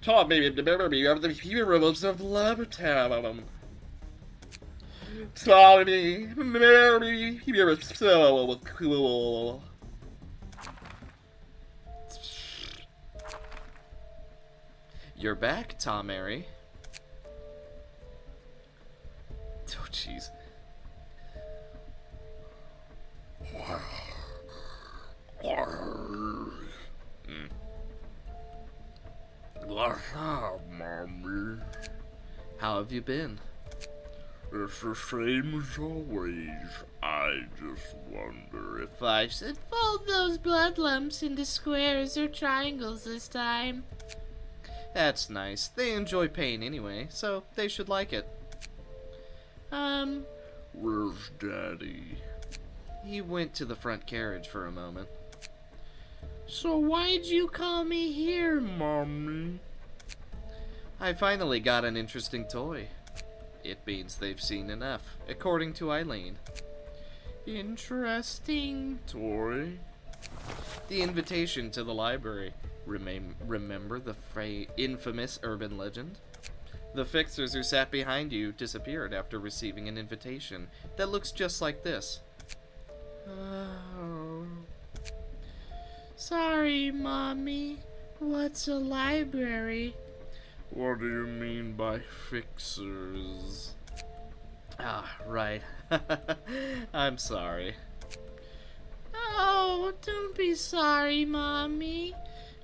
Tommy and Mary are the heroes of Lovetown. Tommy, Mary, you're so cool. You're back, Tom Mary. Oh, jeez.
What's up, Mommy?
How have you been?
It's the same as always. I just wonder if
If I should fold those blood lumps into squares or triangles this time.
That's nice. They enjoy pain anyway, so they should like it.
where's Daddy?
He went to the front carriage for a moment.
So why'd you call me here,
Mommy?
I finally got an interesting toy. It means they've seen enough, according to Eileen.
Interesting.
Toy?
The invitation to the library. Remember the infamous urban legend? The fixers who sat behind you disappeared after receiving an invitation that looks just like this.
Oh. Sorry, Mommy. What's a library?
What do you mean by fixers?
Ah, right. I'm sorry.
Oh, don't be sorry, Mommy.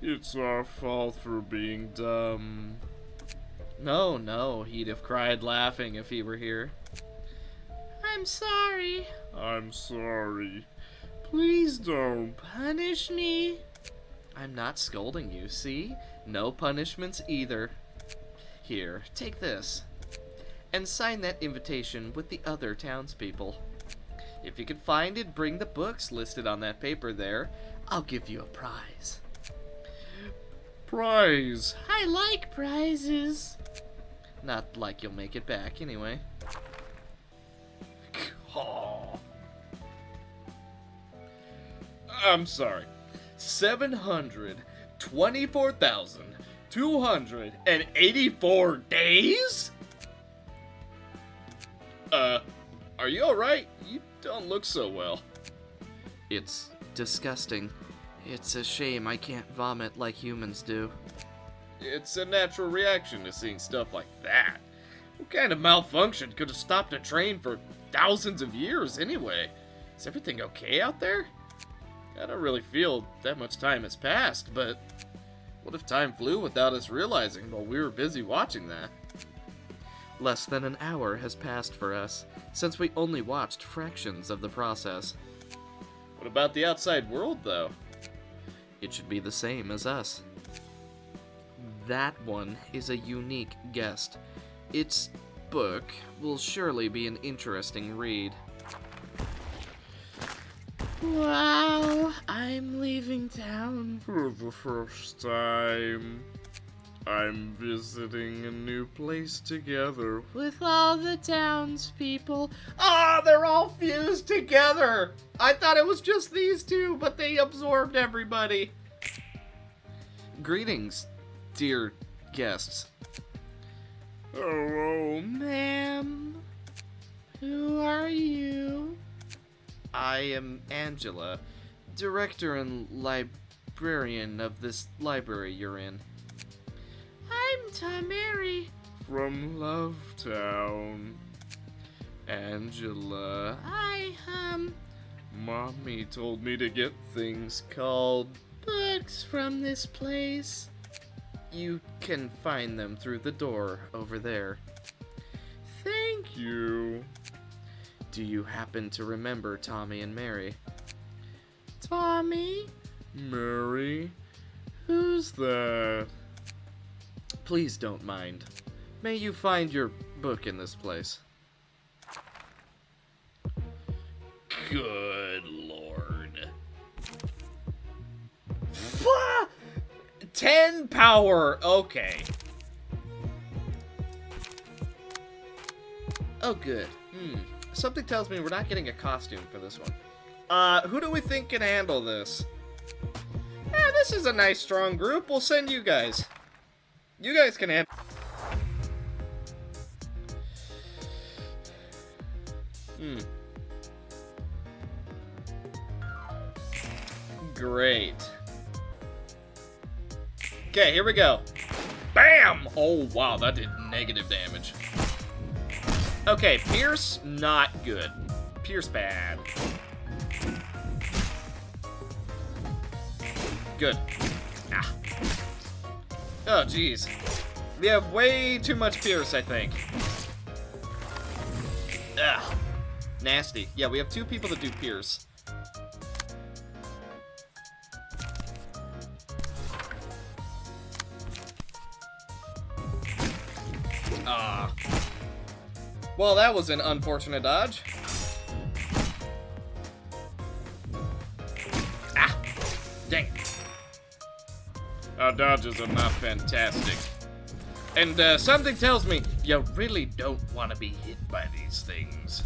It's our fault for being dumb.
No, he'd have cried laughing if he were here.
I'm sorry.
I'm sorry. Please don't.
Punish me.
I'm not scolding you, see? No punishments either. Here, take this. And sign that invitation with the other townspeople. If you can find it, bring the books listed on that paper there. I'll give you a prize.
Prize.
I like prizes.
Not like you'll make it back, anyway.
Oh. I'm sorry.
724,284 days?
Are you alright? You don't look so well.
It's disgusting. It's a shame I can't vomit like humans do.
It's a natural reaction to seeing stuff like that. What kind of malfunction could have stopped a train for thousands of years anyway? Is everything okay out there? I don't really feel that much time has passed, but what if time flew without us realizing while we were busy watching that?
Less than an hour has passed for us, since we only watched fractions of the process.
What about the outside world, though?
It should be the same as us. That one is a unique guest. Its book will surely be an interesting read.
Wow, I'm leaving town.
For the first time, I'm visiting a new place together.
With all the townspeople.
Ah, they're all fused together! I thought it was just these two, but they absorbed everybody. Greetings, dear guests.
Hello,
Ma'am, who are you?
I am Angela, director and librarian of this library you're in.
I'm Tamari.
from Lovetown. Angela, Mommy told me to get things called.
books from this place.
You can find them through the door over there.
Thank
You.
Do you happen to remember Tommy and Mary?
Tommy.
Mary? Who's that?
Please don't mind.
May you find your book in this place. Good lord. 10 power. Okay. Oh, good. Something tells me we're not getting a costume for this one. Who do we think can handle this? This is a nice, strong group. We'll send you guys. You guys can handle. Great. Okay, here we go. Bam! Oh, wow, that did negative damage. Okay, Pierce, not good. Pierce, bad. Good. Ah. Oh, jeez. We have way too much Pierce, I think. Ugh. Nasty. Yeah, we have 2 people that do Pierce. Ah. Well, that was an unfortunate dodge. Ah! Dang it. Our dodges are not fantastic. And something tells me you really don't want to be hit by these things.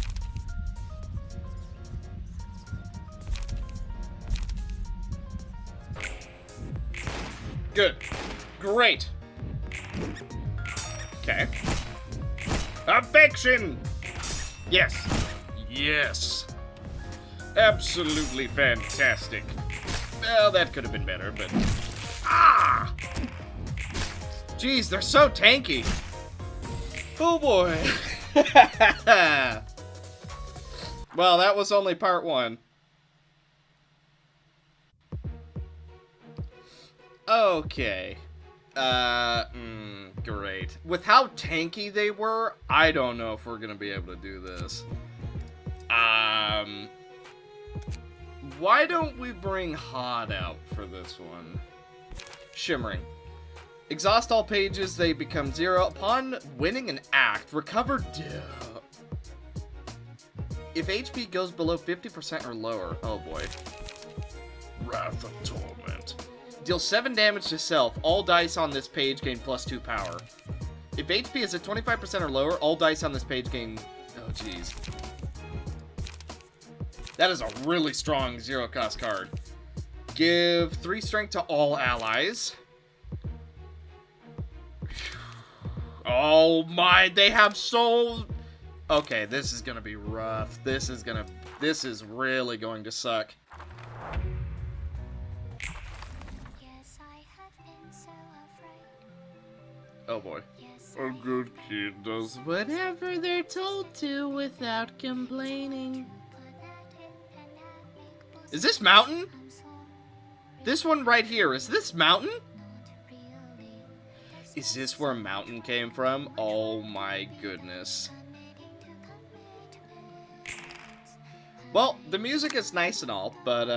Good. Great. Okay. Affection! Yes. Yes. Absolutely fantastic. Well, that could have been better, but... Ah! Jeez, they're so tanky. Oh, boy. Well, that was only part 1. Okay. Great. With how tanky they were, I don't know if we're gonna be able to do this. Why don't we bring Hod out for this one? Shimmering. Exhaust all pages, they become 0. Upon winning an act, recover... If HP goes below 50% or lower, oh boy. Wrath of Torment. Deal 7 damage to self. All dice on this page gain +2 power. If HP is at 25% or lower, all dice on this page gain... Oh, jeez. That is a really strong 0-cost card. Give 3 strength to all allies. Oh my, they have so... Okay, this is gonna be rough. This is really going to suck. Oh boy. A good kid does
Whatever they're told to without complaining.
Is this Mountain? This one right here, is this Mountain? Is this where Mountain came from? Oh my goodness. Well, the music is nice and all, but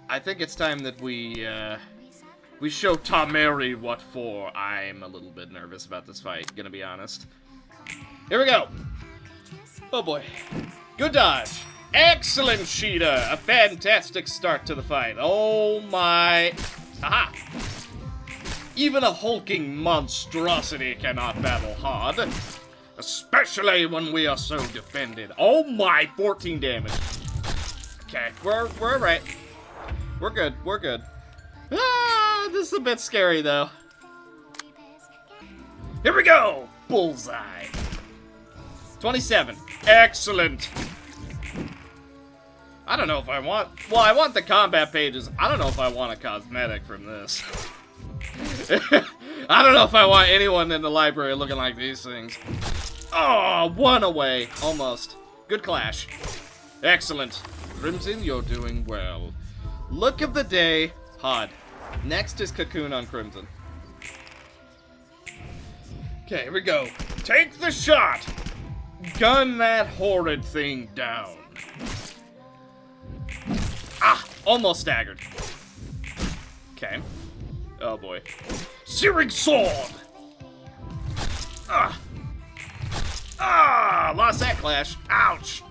I think it's time that we show Tameri what for. I'm a little bit nervous about this fight, gonna be honest. Here we go. Oh boy. Good dodge. Excellent, Sheeta. A fantastic start to the fight. Oh my. Aha. Even a hulking monstrosity cannot battle hard. Especially when we are so defended. Oh my, 14 damage. Okay, we're right. We're good, we're good. Ah, this is a bit scary though. Here we go! Bullseye. 27. Excellent. I don't know if I want... Well, I want the combat pages. I don't know if I want a cosmetic from this. I don't know if I want anyone in the library looking like these things. Oh, 1 away. Almost. Good clash. Excellent. Crimson, you're doing well. Look of the day. Hod. Next is Cocoon on Crimson. Okay, here we go. Take the shot! Gun that horrid thing down. Ah! Almost staggered. Okay. Oh boy. Searing Sword! Ah!
Ah, lost that clash. Ouch.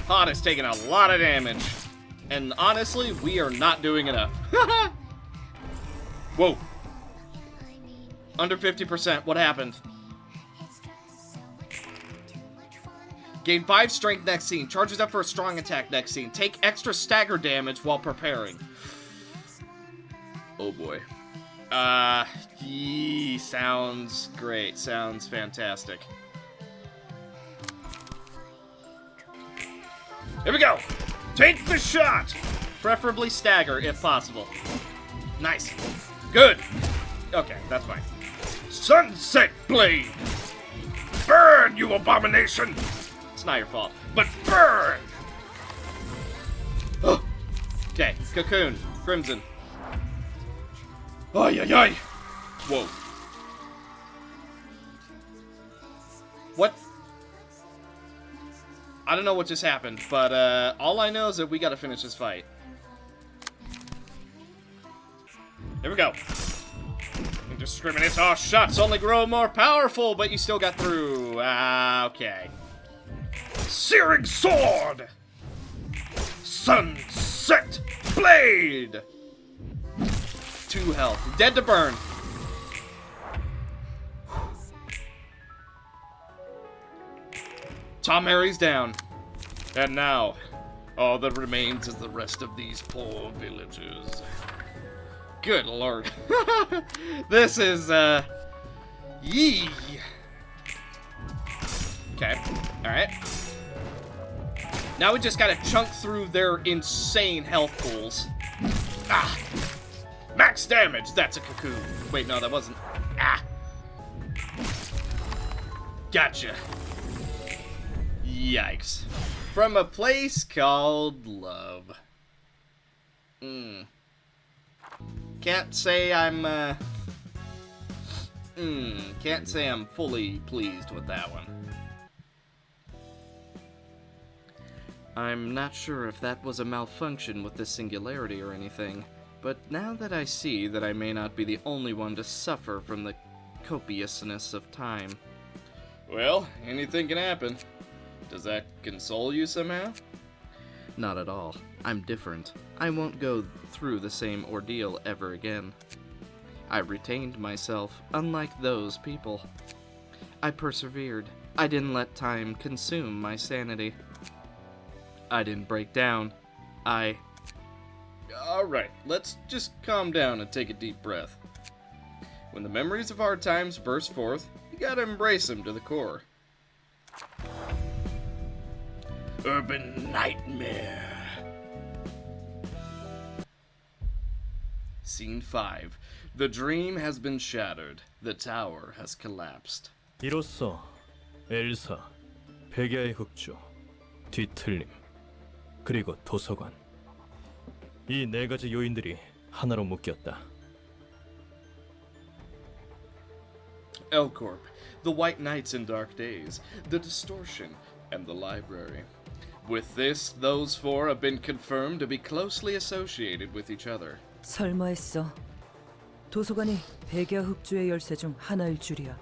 Hot is taking a lot of damage. And honestly, we are not doing enough. Whoa. Under 50%. What happened? Gain 5 strength next scene. Charges up for a strong attack next scene. Take extra stagger damage while preparing. Oh boy. Sounds great. Sounds fantastic. Here we go. Take the shot. Preferably stagger if possible. Nice. Good. Okay, that's fine. Sunset Blade. Burn, you abomination. It's not your fault, but burn. Oh. Okay, Cocoon. Crimson. Ay, ay, ay. Whoa. What? I don't know what just happened, but all I know is that we gotta finish this fight. Here we go. Indiscriminate. Oh, shots only grow more powerful, but you still got through. Okay. Searing Sword! Sunset Blade! 2 health. Dead to burn. Tom Harry's down. And now, all that remains is the rest of these poor villagers. Good lord. This is, yee. Okay, alright. Now we just gotta chunk through their insane health pools. Ah! Max damage! That's a cocoon. Wait, no, that wasn't. Ah! Gotcha. Yikes. From a place called Love. Can't say I'm, can't say I'm fully pleased with that one. I'm not sure if that was a malfunction with the singularity or anything, but now that I see that I may not be the only one to suffer from the copiousness of time. Well, anything can happen. Does that console you somehow? Not at all. I'm different. I won't go through the same ordeal ever again. I retained myself, unlike those people. I persevered. I didn't let time consume my sanity. I didn't break down. Alright, let's just calm down and take a deep breath. When the memories of hard times burst forth, you gotta embrace them to the core.
Urban nightmare.
Scene 5. The dream has been shattered. The tower has collapsed.
이로써 엘사, 백야의 흑주, 뒤틀림, 그리고 도서관. 이 4가지 요인들이 하나로 묶였다.
Elcorp, the White Knights in Dark Days, the Distortion, and the Library. With this, those 4 have been confirmed to be closely associated with each other.
설마 했어. 도서관이 백야 흑주의 열쇠 중 하나일 줄이야.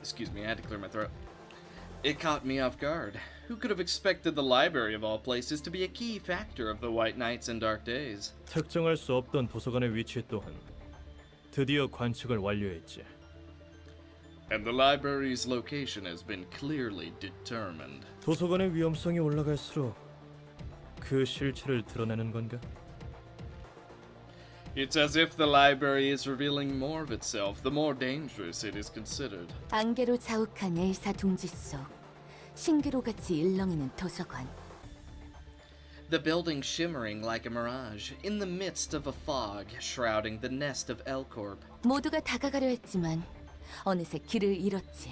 Excuse me, I had to clear my throat. It caught me off guard. Who could have expected the library of all places to be a key factor of the White Knights in Dark Days?
특정할 수 없던 도서관의 위치 또한 드디어 관측을 완료했지.
And the library's location has been clearly determined.
도서관의 위험성이 올라갈수록 그 실체를 드러내는 건가?
It's as if the library is revealing more of itself, the more dangerous it is considered.
안개로 자욱한 엘사 둥지 속 신기로같이 일렁이는 도서관.
The building shimmering like a mirage, in the midst of a fog shrouding the nest of Elcorp.
모두가 다가가려 했지만 어느새 길을 잃었지.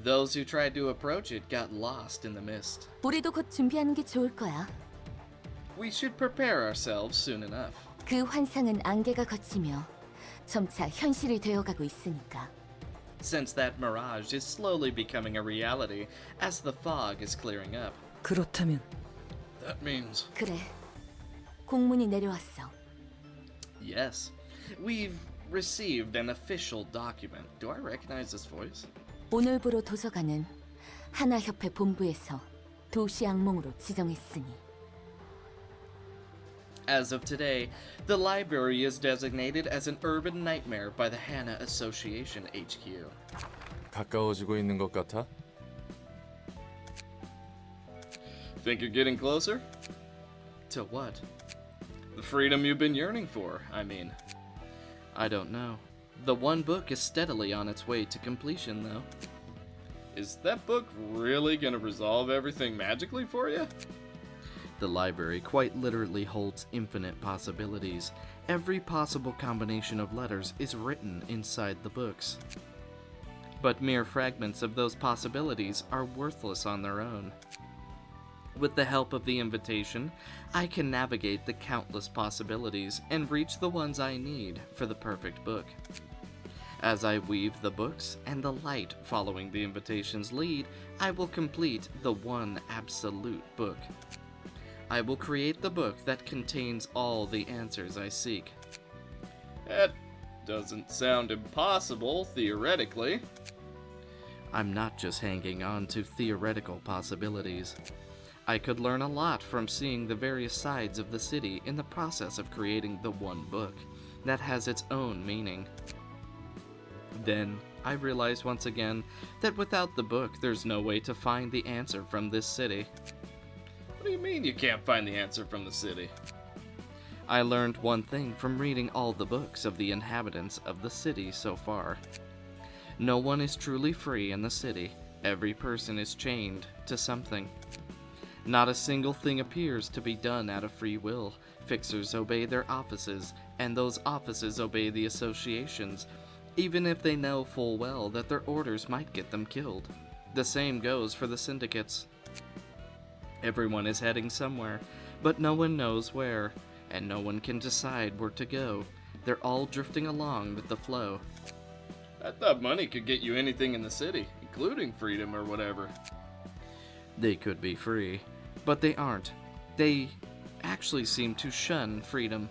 Those who tried to approach it got lost in the mist.
우리도 곧 준비하는 게 좋을 거야.
We should prepare ourselves soon enough.
그 환상은 안개가 걷히며 점차 현실이 되어가고 있으니까.
Since that mirage is slowly becoming a reality as the fog is clearing up.
그렇다면
That means...
그래. 공문이 내려왔어.
Yes. We've received an official document. Do I recognize this voice?
오늘부로 도서관은 하나협회 본부에서 도시 악몽으로 지정했으니.
As of today, the library is designated as an urban nightmare by the Hana Association HQ.
가까워지고 있는 것 같아?
Think you're getting closer?
To what?
The freedom you've been yearning for, I mean.
I don't know. The one book is steadily on its way to completion, though.
Is that book really gonna resolve everything magically for you?
The library quite literally holds infinite possibilities. Every possible combination of letters is written inside the books. But mere fragments of those possibilities are worthless on their own. With the help of the invitation, I can navigate the countless possibilities and reach the ones I need for the perfect book. As I weave the books and the light following the invitation's lead, I will complete the one absolute book. I will create the book that contains all the answers I seek.
That doesn't sound impossible, theoretically.
I'm not just hanging on to theoretical possibilities. I could learn a lot from seeing the various sides of the city in the process of creating the one book that has its own meaning. Then, I realized once again that without the book, there's no way to find the answer from this city.
What do you mean you can't find the answer from the city?
I learned one thing from reading all the books of the inhabitants of the city so far. No one is truly free in the city. Every person is chained to something. Not a single thing appears to be done out of free will. Fixers obey their offices, and those offices obey the associations, even if they know full well that their orders might get them killed. The same goes for the syndicates. Everyone is heading somewhere, but no one knows where, and no one can decide where to go. They're all drifting along with the flow.
I thought money could get you anything in the city, including freedom or whatever.
They could be free, but they aren't. They actually seem to shun freedom.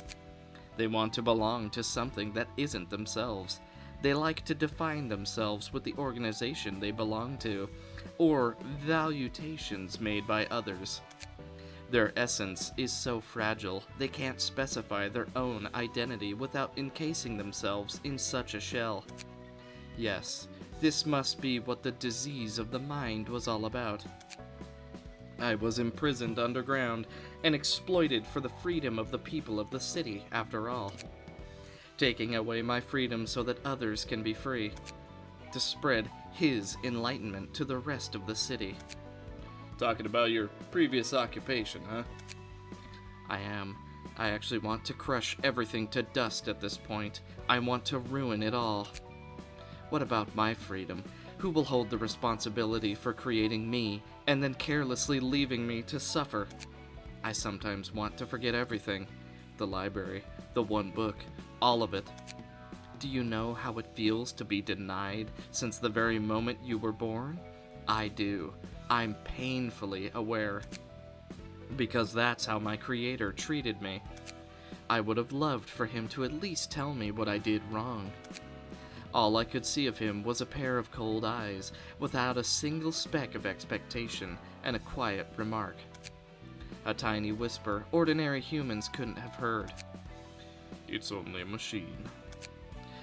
They want to belong to something that isn't themselves. They like to define themselves with the organization they belong to, or valutations made by others. Their essence is so fragile, they can't specify their own identity without encasing themselves in such a shell. Yes, this must be what the disease of the mind was all about. I was imprisoned underground and exploited for the freedom of the people of the city, after all. Taking away my freedom so that others can be free. To spread his enlightenment to the rest of the city.
Talking about your previous occupation, huh?
I am. I actually want to crush everything to dust at this point. I want to ruin it all. What about my freedom? Who will hold the responsibility for creating me and then carelessly leaving me to suffer? I sometimes want to forget everything. The library, the one book, all of it. Do you know how it feels to be denied since the very moment you were born? I do. I'm painfully aware. Because that's how my creator treated me. I would have loved for him to at least tell me what I did wrong. All I could see of him was a pair of cold eyes, without a single speck of expectation, and a quiet remark. A tiny whisper ordinary humans couldn't have heard.
It's only a machine.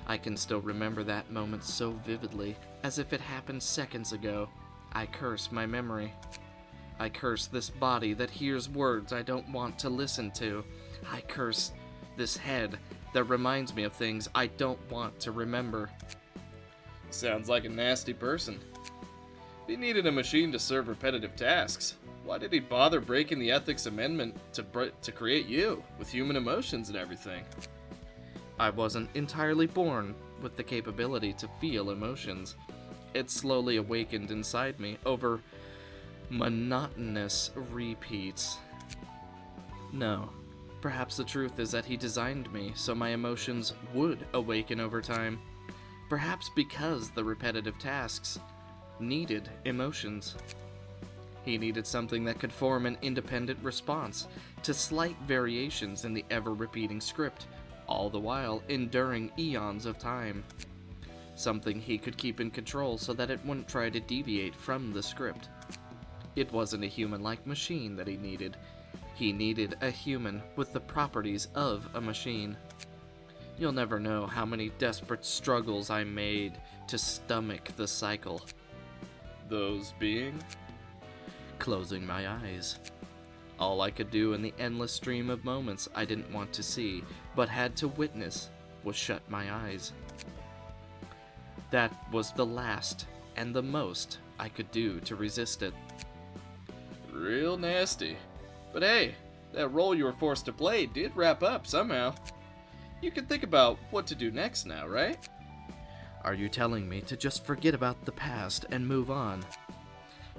I can still remember that moment so vividly, as if it happened seconds ago. I curse my memory. I curse this body that hears words I don't want to listen to. I curse this head that reminds me of things I don't want to remember.
Sounds like a nasty person. If he needed a machine to serve repetitive tasks, why did he bother breaking the ethics amendment to create you, with human emotions and everything?
I wasn't entirely born with the capability to feel emotions. It slowly awakened inside me over monotonous repeats. No, perhaps the truth is that he designed me so my emotions would awaken over time. Perhaps because the repetitive tasks needed emotions. He needed something that could form an independent response to slight variations in the ever-repeating script, all the while enduring eons of time. something he could keep in control so that it wouldn't try to deviate from the script. It wasn't a human-like machine that he needed. He needed a human with the properties of a machine. You'll never know how many desperate struggles I made to stomach the cycle.
Those being?
Closing my eyes. All I could do in the endless stream of moments I didn't want to see, but had to witness, was shut my eyes. That was the last and the most I could do to resist it.
Real nasty. But hey, that role you were forced to play did wrap up somehow. You can think about what to do next now, right?
Are you telling me to just forget about the past and move on?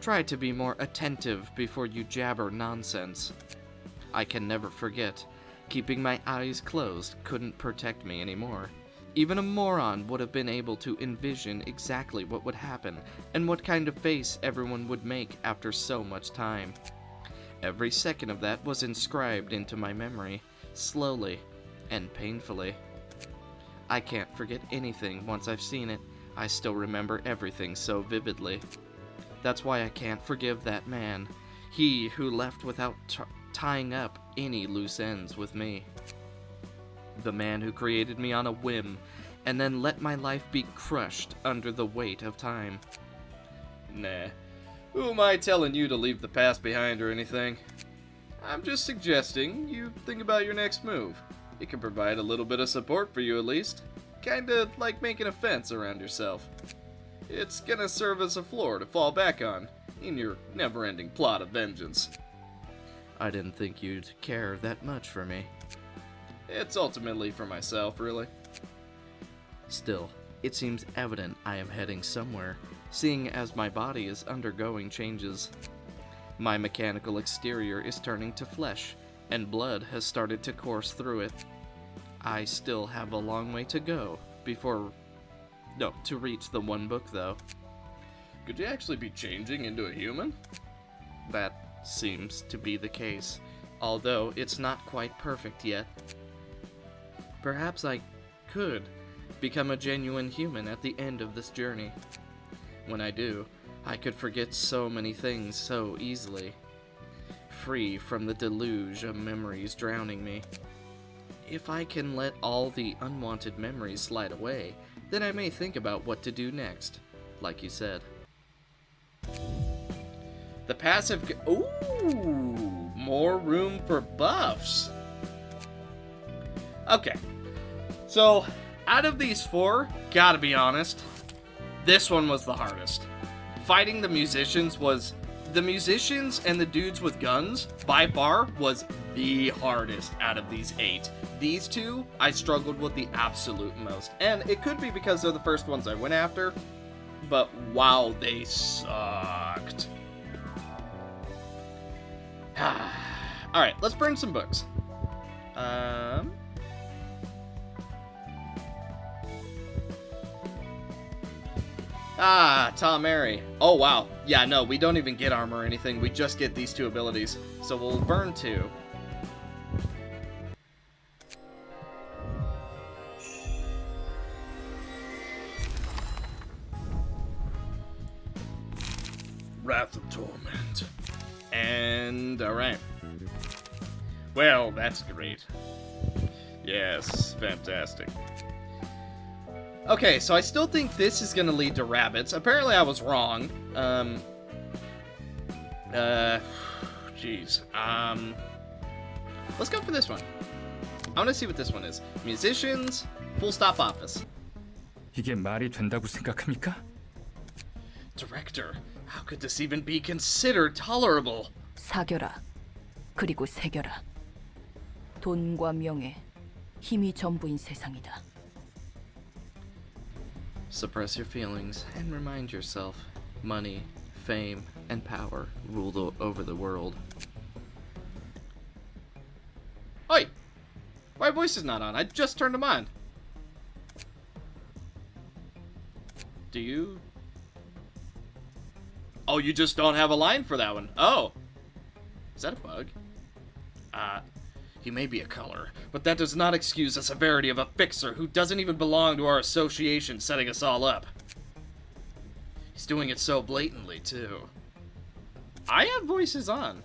Try to be more attentive before you jabber nonsense. I can never forget. Keeping my eyes closed couldn't protect me anymore. Even a moron would have been able to envision exactly what would happen and what kind of face everyone would make after so much time. Every second of that was inscribed into my memory, slowly and painfully. I can't forget anything once I've seen it. I still remember everything so vividly. That's why I can't forgive that man, he who left without tying up any loose ends with me. The man who created me on a whim, and then let my life be crushed under the weight of time.
Nah. Who am I telling you to leave the past behind or anything? I'm just suggesting you think about your next move. It can provide a little bit of support for you at least. Kinda like making a fence around yourself. It's gonna serve as a floor to fall back on in your never-ending plot of vengeance.
I didn't think you'd care that much for me.
It's ultimately for myself, really.
Still, it seems evident I am heading somewhere, seeing as my body is undergoing changes. My mechanical exterior is turning to flesh, and blood has started to course through it. I still have a long way to go to reach the one book, though.
Could you actually be changing into a human?
That seems to be the case, although it's not quite perfect yet. Perhaps I could become a genuine human at the end of this journey. When I do, I could forget so many things so easily, free from the deluge of memories drowning me. If I can let all the unwanted memories slide away, then I may think about what to do next, like you said.
The passive... Ooh! More room for buffs! Okay. So, out of these four, gotta be honest, this one was the hardest. Fighting the musicians was... The musicians and the dudes with guns, by far, was the hardest out of these 8. These two, I struggled with the absolute most. And it could be because they're the first ones I went after, but wow, they sucked. Alright, let's burn some books. Tom Mary. Oh, wow. Yeah, no, we don't even get armor or anything. We just get these 2 abilities. So we'll burn 2. Wrath of Torment. And, alright. Well, that's great. Yes, fantastic. Okay, so I still think this is gonna lead to rabbits. Apparently I was wrong. Jeez. Let's go for this one. I wanna see what this one is. Musicians, full stop office.
이게 말이 된다고 생각합니까?
Director, how could this even be considered tolerable?
사겨라. 그리고 새겨라. 돈과 명예, 힘이 전부인 세상이다.
Suppress your feelings and remind yourself, money, fame, and power rule over the world.
Oi! My voice is not on. I just turned them on. Do you? Oh, you just don't have a line for that one. Oh. Is that a bug? He may be a color, but that does not excuse the severity of a fixer who doesn't even belong to our association setting us all up. He's doing it so blatantly, too. I have voices on.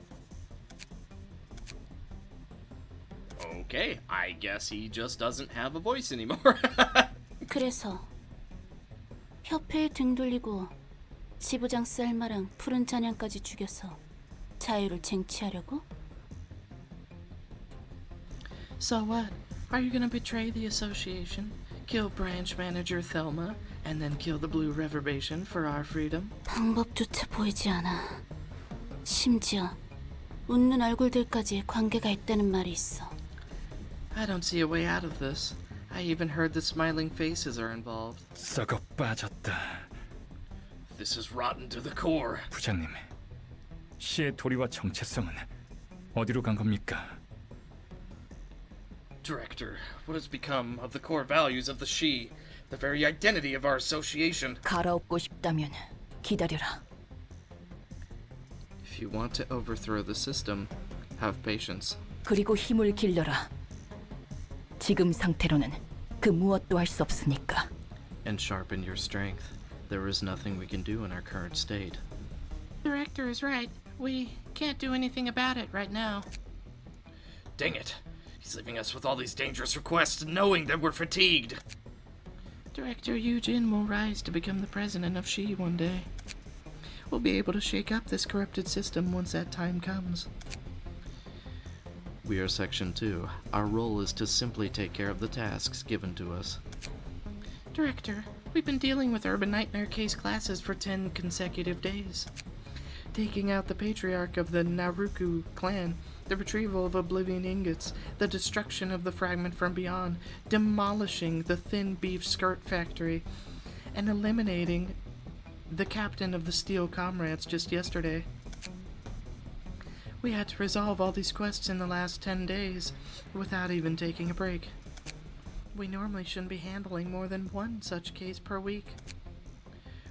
Okay, I guess he just doesn't have a voice anymore.
그래서 협회에 등 돌리고 지부장 셀마랑 푸른 잔향까지 죽여서 자유를 쟁취하려고? So what? Are you gonna betray the association, kill branch manager Thelma, and then kill the Blue Reverberation for our freedom? 방법조차 보이지 않아. 심지어 웃는 얼굴들까지 관계가 있다는 말이 있어. I don't see a way out of this. I even heard the smiling faces are involved.
썩어 빠졌다.
This is rotten to the core.
부장님, 시의 도리와 정체성은 어디로 간 겁니까?
Director, what has become of the core values of the She, the very identity of our association?
갈아엎고 싶다면 기다려라.
If you want to overthrow the system, have patience.
그리고 힘을 길러라. 지금 상태로는 그 무엇도 할 수 없으니까.
And sharpen your strength. There is nothing we can do in our current state.
Director is right. We can't do anything about it right now.
Dang it. He's leaving us with all these dangerous requests knowing that we're fatigued.
Director Yujin will rise to become the president of She one day. We'll be able to shake up this corrupted system once that time comes.
We are Section 2. Our role is to simply take care of the tasks given to us.
Director, we've been dealing with Urban Nightmare case classes for 10 consecutive days. Taking out the patriarch of the Naruku clan, the retrieval of Oblivion ingots, the destruction of the fragment from beyond, demolishing the thin beef skirt factory, and eliminating the captain of the Steel Comrades just yesterday. We had to resolve all these quests in the last 10 days without even taking a break. We normally shouldn't be handling more than one such case per week.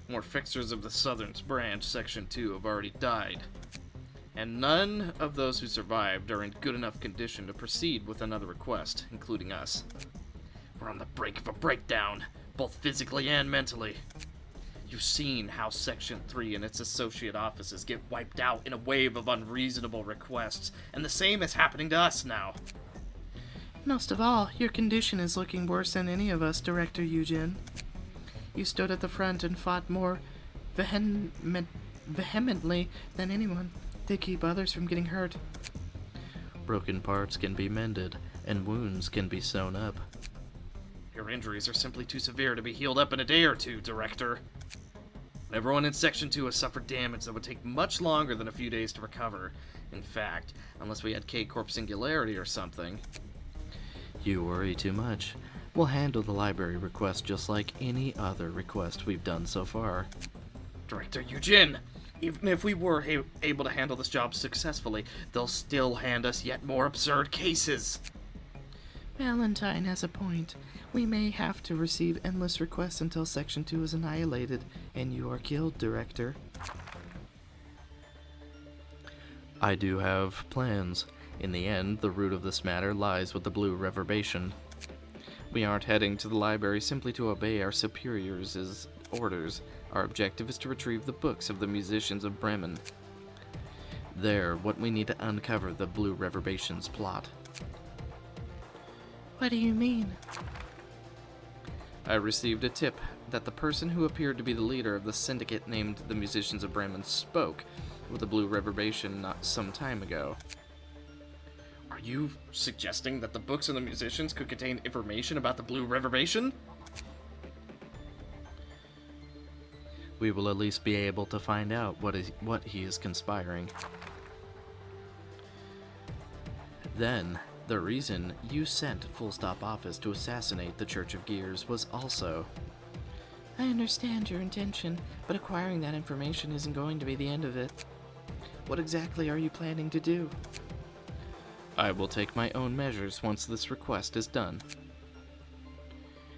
More fixers of the Southern Branch, Section 2, have already died. And none of those who survived are in good enough condition to proceed with another request, including us. We're on the brink of a breakdown, both physically and mentally. You've seen how Section 3 and its associate offices get wiped out in a wave of unreasonable requests, and the same is happening to us now.
Most of all, your condition is looking worse than any of us, Director Yujin. You stood at the front and fought more vehemently than anyone to keep others from getting hurt.
Broken parts can be mended, and wounds can be sewn up.
Your injuries are simply too severe to be healed up in a day or two, Director. Everyone in Section 2 has suffered damage that would take much longer than a few days to recover. In fact, unless we had K-Corp Singularity or something.
You worry too much. We'll handle the library request just like any other request we've done so far.
Director Yujin, even if we were able to handle this job successfully, they'll still hand us yet more absurd cases.
Valentine has a point. We may have to receive endless requests until Section 2 is annihilated, and you are killed, Director.
I do have plans. In the end, the root of this matter lies with the Blue Reverberation. We aren't heading to the library simply to obey our superiors' orders. Our objective is to retrieve the books of the musicians of Bremen. They're what we need to uncover the Blue Reverberation's plot.
What do you mean?
I received a tip that the person who appeared to be the leader of the syndicate named the Musicians of Bremen spoke with the Blue Reverberation not some time ago.
Are you suggesting that the books of the musicians could contain information about the Blue Reverberation?
We will at least be able to find out what he is conspiring. Then, the reason you sent Full Stop Office to assassinate the Church of Gears was also...
I understand your intention, but acquiring that information isn't going to be the end of it. What exactly are you planning to do?
I will take my own measures once this request is done.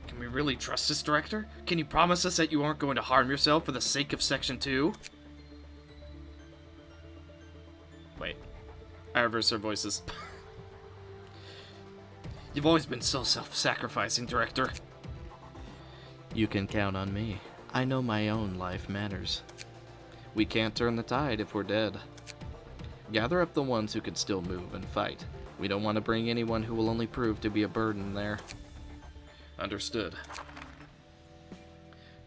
Can we really trust this, Director? Can you promise us that you aren't going to harm yourself for the sake of Section 2?
Wait. I reversed our voices. You've always been so self-sacrificing, Director. You can count on me. I know my own life matters. We can't turn the tide if we're dead. Gather up the ones who can still move and fight. We don't want to bring anyone who will only prove to be a burden there. Understood.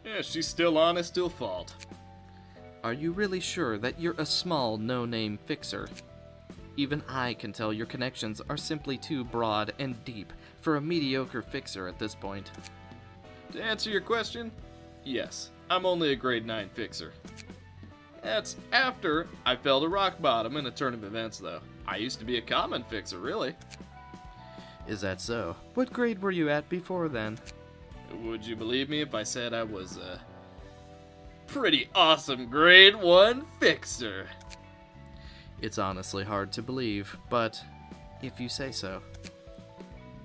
Yeah, she's still honest to a fault.
Are you really sure that you're a small, no-name fixer? Even I can tell your connections are simply too broad and deep for a mediocre fixer at this point.
To answer your question, yes, I'm only a grade 9 fixer. That's after I fell to rock bottom in a turn of events, though. I used to be a common fixer, really.
Is that so? What grade were you at before then?
Would you believe me if I said I was a pretty awesome grade 1 fixer?
It's honestly hard to believe, but if you say so.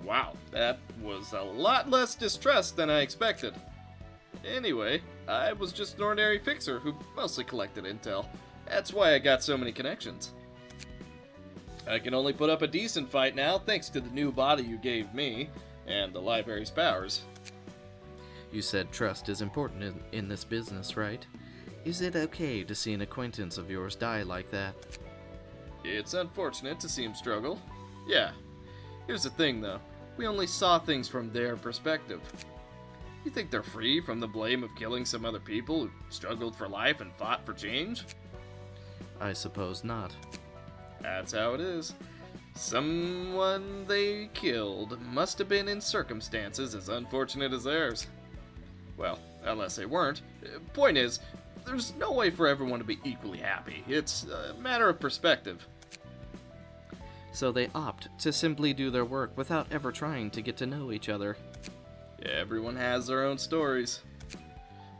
Wow, that was a lot less distrust than I expected. Anyway, I was just an ordinary fixer who mostly collected intel. That's why I got so many connections. I can only put up a decent fight now thanks to the new body you gave me and the library's powers.
You said trust is important in this business, right? Is it okay to see an acquaintance of yours die like that?
It's unfortunate to see him struggle. Yeah. Here's the thing, though. We only saw things from their perspective. You think they're free from the blame of killing some other people who struggled for life and fought for change?
I suppose not.
That's how it is. Someone they killed must have been in circumstances as unfortunate as theirs. Well, unless they weren't. Point is, there's no way for everyone to be equally happy. It's a matter of perspective.
So they opt to simply do their work without ever trying to get to know each other.
Everyone has their own stories.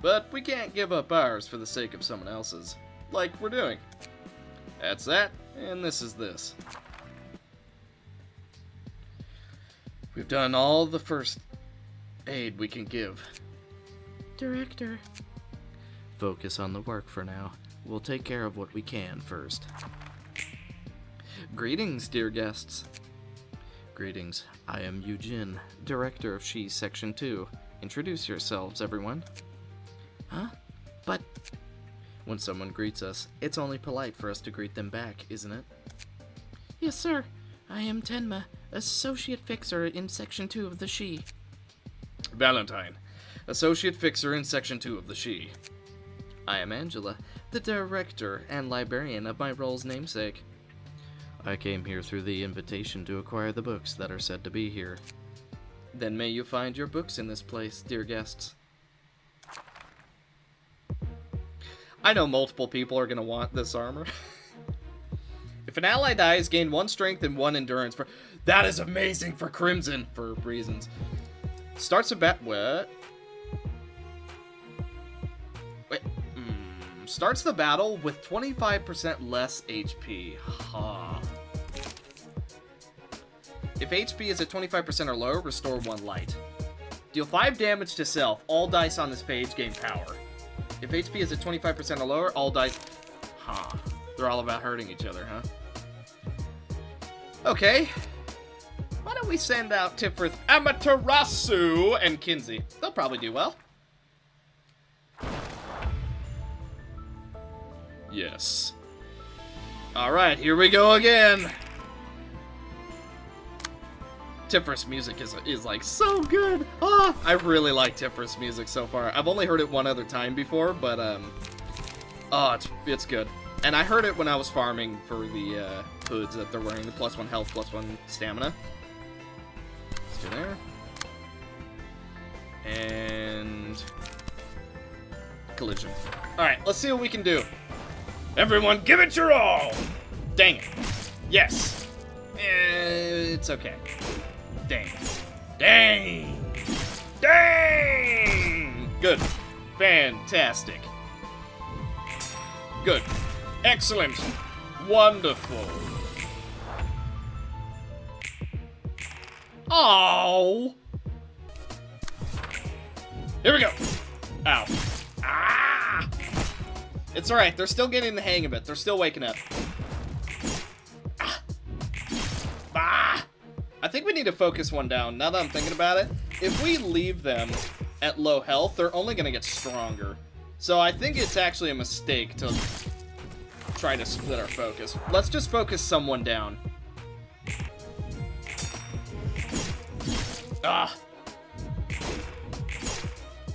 But we can't give up ours for the sake of someone else's, like we're doing. That's that, and this is this. We've done all the first aid we can give.
Director.
Focus on the work for now. We'll take care of what we can first. Greetings, dear guests. Greetings. I am Eugene, Director of She Section 2. Introduce yourselves, everyone. Huh? But... When someone greets us, it's only polite for us to greet them back, isn't it?
Yes, sir. I am Tenma, Associate Fixer in Section 2 of the She.
Valentine, Associate Fixer in Section 2 of the She.
I am Angela, the Director and Librarian of my role's namesake. I came here through the invitation to acquire the books that are said to be here. Then may you find your books in this place, dear guests.
I know multiple people are going to want this armor. If an ally dies, gain 1 strength and 1 endurance for... That is amazing for Crimson, for reasons. Starts a what? Wait. Starts the battle with 25% less HP. Huh. If HP is at 25% or lower, restore 1 light. Deal 5 damage to self. All dice on this page gain power. If HP is at 25% or lower, all dice... Huh. They're all about hurting each other, huh? Okay. Why don't we send out Tiphereth, Amaterasu, and Kinsey? They'll probably do well. Yes. Alright, here we go again. Tiphereth's music is like so good. Ah, I really like Tiphereth's music so far. I've only heard it one other time before, but oh, it's good. And I heard it when I was farming for the hoods that they're wearing, the +1 health, +1 stamina. Let's do there. And collision. All right, let's see what we can do. Everyone, give it your all. Dang it. Yes. It's okay. Dang. Dang! Dang! Good. Fantastic. Good. Excellent. Wonderful. Oh! Here we go. Ow. Ah! It's alright. They're still getting the hang of it. They're still waking up. Ah! Ah!
I think we need to focus one down. Now that I'm thinking about it, if we leave them at low health, they're only going to get stronger. So I think it's actually a mistake to try to split our focus. Let's just focus someone down. Ah.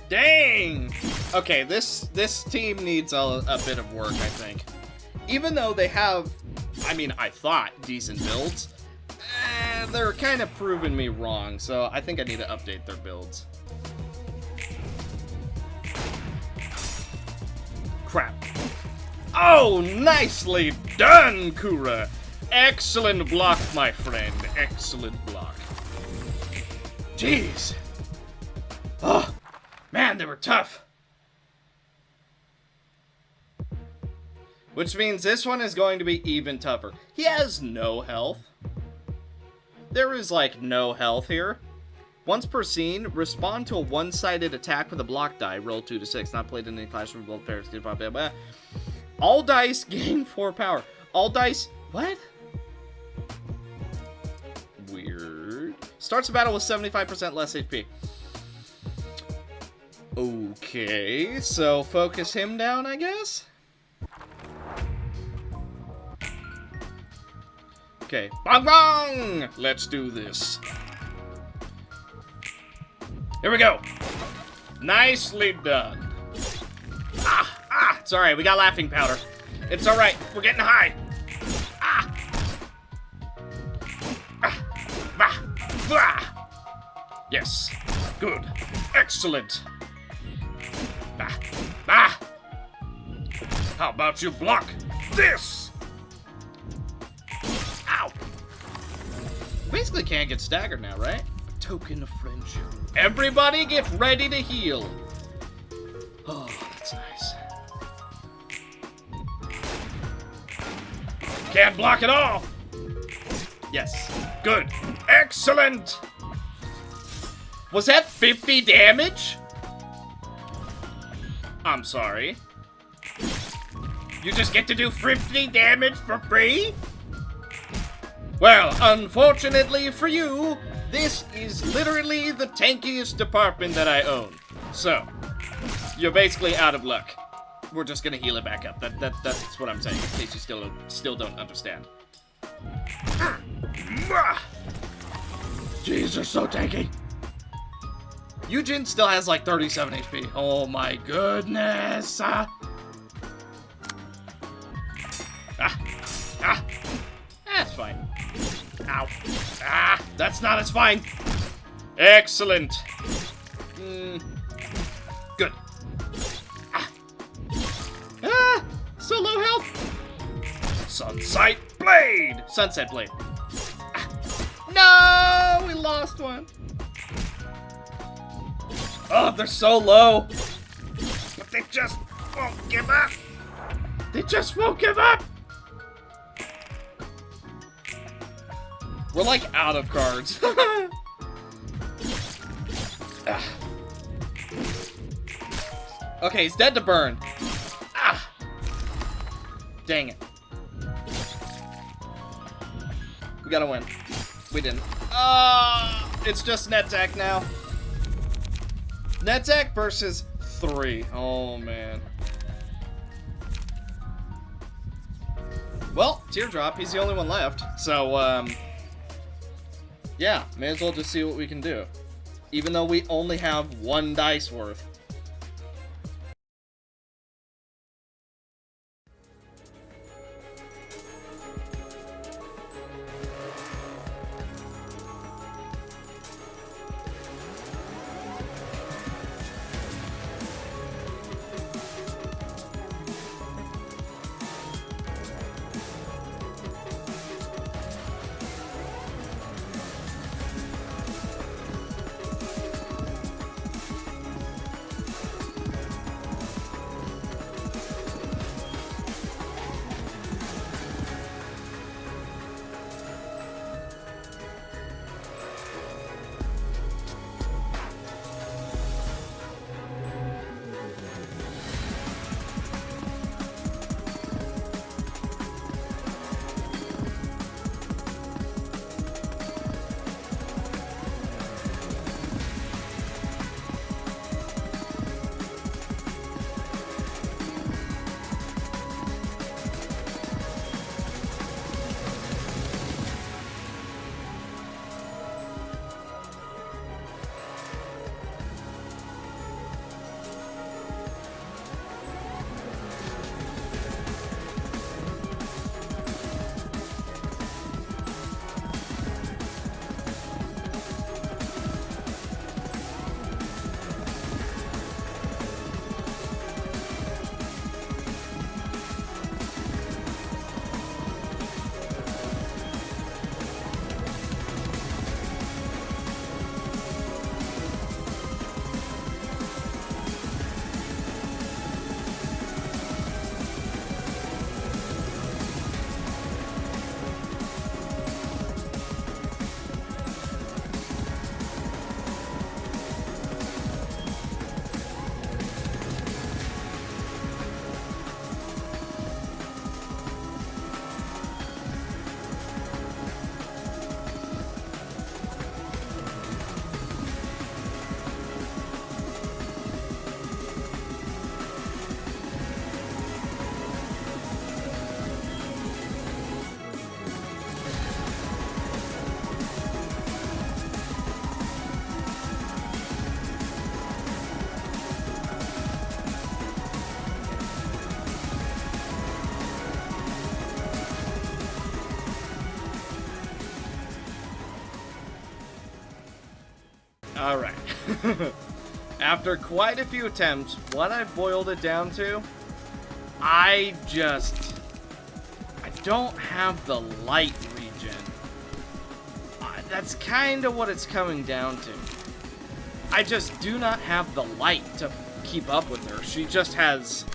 Dang! Okay, this team needs a bit of work, I think. Even though they have, I mean, I thought decent builds, they're kind of proving me wrong, so I think I need to update their builds. Crap. Oh, nicely done, Kura! Excellent block, my friend. Excellent block. Jeez. Oh, man, they were tough. Which means this one is going to be even tougher. He has no health. There is, like, no health here. Once per scene, respond to a one-sided attack with a block die. Roll 2 to 6. Not played in any classroom. Both pairs. Blah, blah, blah. All dice gain 4 power. All dice... What? Weird. Starts a battle with 75% less HP. Okay, so focus him down, I guess? Okay, bong bong! Let's do this. Here we go. Nicely done. It's alright, we got laughing powder. It's alright, we're getting high. Yes, good, excellent. How about you block this? Ow! Basically can't get staggered now, right? A token of friendship. Everybody get ready to heal. Oh, that's nice. Can't block at all. Yes, good, excellent. Was that 50 damage? I'm sorry. You just get to do 50 damage for free? Well, unfortunately for you, this is literally the tankiest department that I own. So, you're basically out of luck. We're just gonna heal it back up. That's what I'm saying, in case you still don't understand. Jeez, they're so tanky. Eugen still has like 37 HP. Oh my goodness. That's fine. Ow. That's not as fine. Excellent. Good. So low health. Sunset Blade. Sunset Blade. No, we lost one. Oh, they're so low. But they just won't give up. They just won't give up. We're like out of cards. Okay, he's dead to burn. Dang it. We gotta win. We didn't. It's just NetZack now. NetZack versus 3. Oh, man. Well, Teardrop, he's the only one left. So, yeah, may as well just see what we can do. Even though we only have 1 dice worth. After quite a few attempts, what I boiled it down to, I don't have the light regen. That's kind of what it's coming down to. I just do not have the light to keep up with her. She just has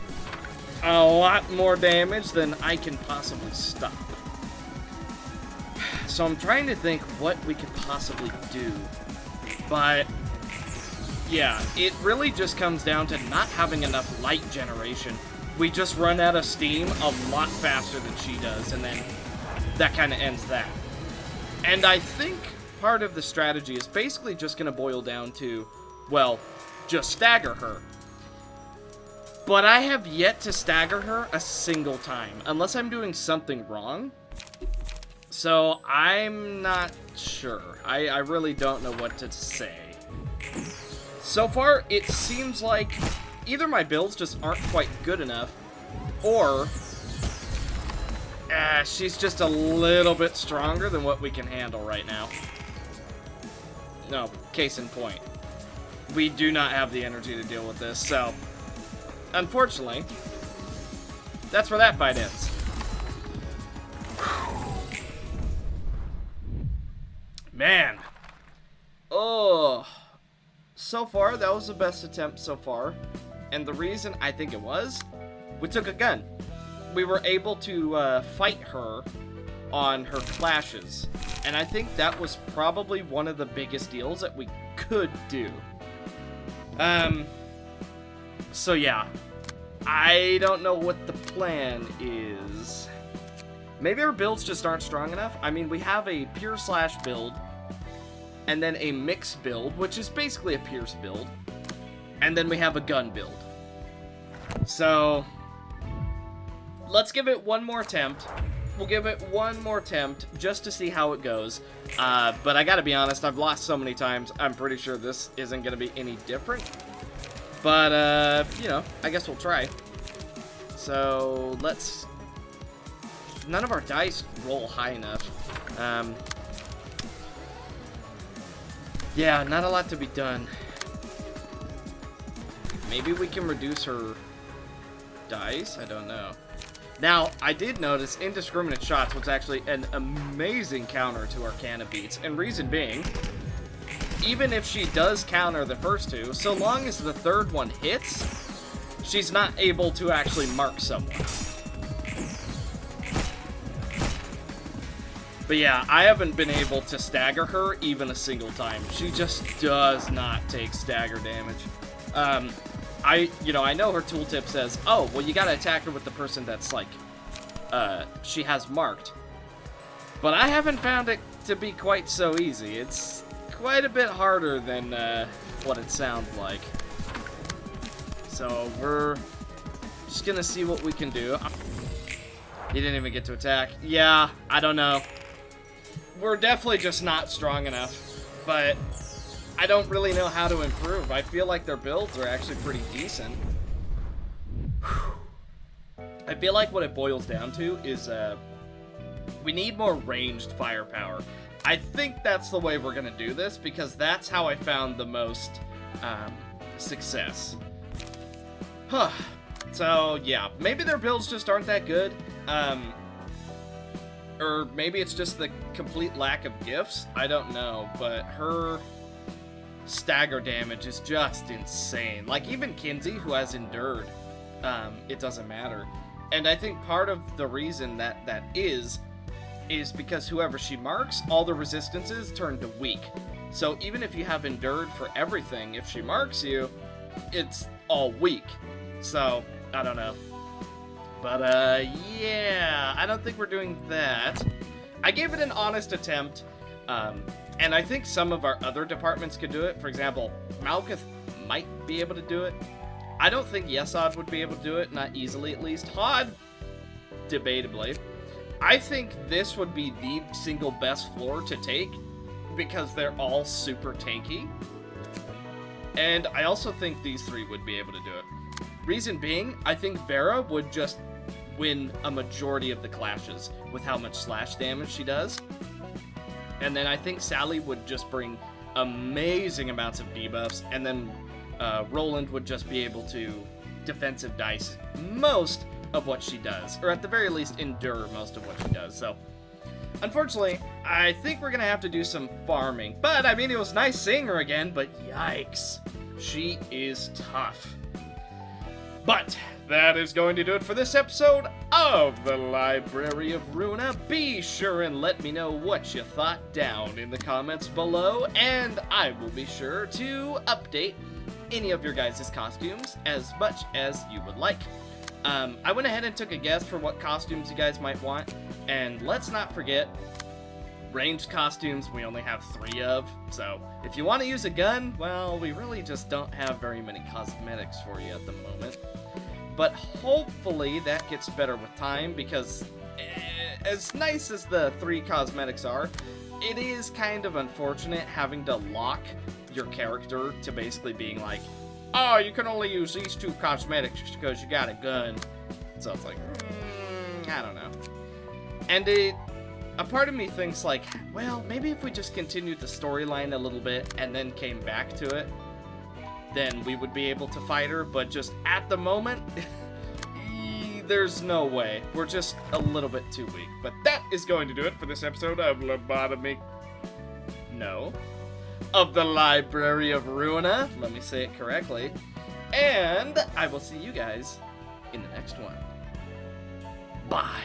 a lot more damage than I can possibly stop. So I'm trying to think what we could possibly do. But yeah, it really just comes down to not having enough light generation. We just run out of steam a lot faster than she does, and then that kind of ends that. And I think part of the strategy is basically just going to boil down to, well, just stagger her. But I have yet to stagger her a single time, unless I'm doing something wrong. So I'm not sure. I really don't know what to say. So far, it seems like either my builds just aren't quite good enough, or she's just a little bit stronger than what we can handle right now. No, case in point. We do not have the energy to deal with this, so unfortunately, that's where that fight ends. Man. Oh. So far, that was the best attempt so far. And the reason I think it was, we took a gun. We were able to fight her on her clashes. And I think that was probably one of the biggest deals that we could do. So yeah. I don't know what the plan is. Maybe our builds just aren't strong enough. I mean, we have a pure slash build, and then a mix build, which is basically a pierce build, and then we have a gun build. So let's give it one more attempt. We'll give it one more attempt just to see how it goes. But I gotta be honest, I've lost so many times, I'm pretty sure this isn't gonna be any different. But, you know, I guess we'll try. So let's... None of our dice roll high enough. Yeah, not a lot to be done. Maybe we can reduce her dice? I don't know. Now, I did notice indiscriminate shots was actually an amazing counter to Arcana beats, and reason being, even if she does counter the first two, so long as the third one hits, she's not able to actually mark someone. But yeah, I haven't been able to stagger her even a single time. She just does not take stagger damage. I know her tooltip says, oh, well, you gotta attack her with the person that's like, she has marked. But I haven't found it to be quite so easy. It's quite a bit harder than what it sounds like. So we're just gonna see what we can do. He didn't even get to attack. Yeah, I don't know. We're definitely just not strong enough, but I don't really know how to improve. I feel like their builds are actually pretty decent. I feel like what it boils down to is we need more ranged firepower. I think that's the way we're going to do this, because that's how I found the most success. Huh. So, yeah, maybe their builds just aren't that good. Or maybe it's just the complete lack of gifts. I don't know, but her stagger damage is just insane. Like, even Kinsey, who has endured, it doesn't matter. And I think part of the reason that is because whoever she marks, all the resistances turn to weak. So even if you have endured for everything, if she marks you, it's all weak. So, I don't know. But, yeah, I don't think we're doing that. I gave it an honest attempt, and I think some of our other departments could do it. For example, Malkuth might be able to do it. I don't think Yesod would be able to do it, not easily at least. Hod, debatably. I think this would be the single best floor to take, because they're all super tanky. And I also think these three would be able to do it. Reason being, I think Vera would just win a majority of the clashes with how much slash damage she does. And then I think Sally would just bring amazing amounts of debuffs, and then Roland would just be able to defensive dice most of what she does, or at the very least endure most of what she does. So unfortunately, I think we're gonna have to do some farming. But I mean, it was nice seeing her again, but yikes, she is tough. But that is going to do it for this episode of the Library of Ruina. Be sure and let me know what you thought down in the comments below, and I will be sure to update any of your guys' costumes as much as you would like. I went ahead and took a guess for what costumes you guys might want, and let's not forget, ranged costumes we only have 3 of, so if you want to use a gun, well, we really just don't have very many cosmetics for you at the moment. But hopefully that gets better with time, because as nice as the 3 cosmetics are, it is kind of unfortunate having to lock your character to basically being like, oh, you can only use these 2 cosmetics because you got a gun. So it's like, I don't know. And a part of me thinks like, well, maybe if we just continued the storyline a little bit and then came back to it, then we would be able to fight her. But just at the moment, there's no way. We're just a little bit too weak. But that is going to do it for this episode of Lobotomy. No. Of the Library of Ruina. Let me say it correctly. And I will see you guys in the next one. Bye.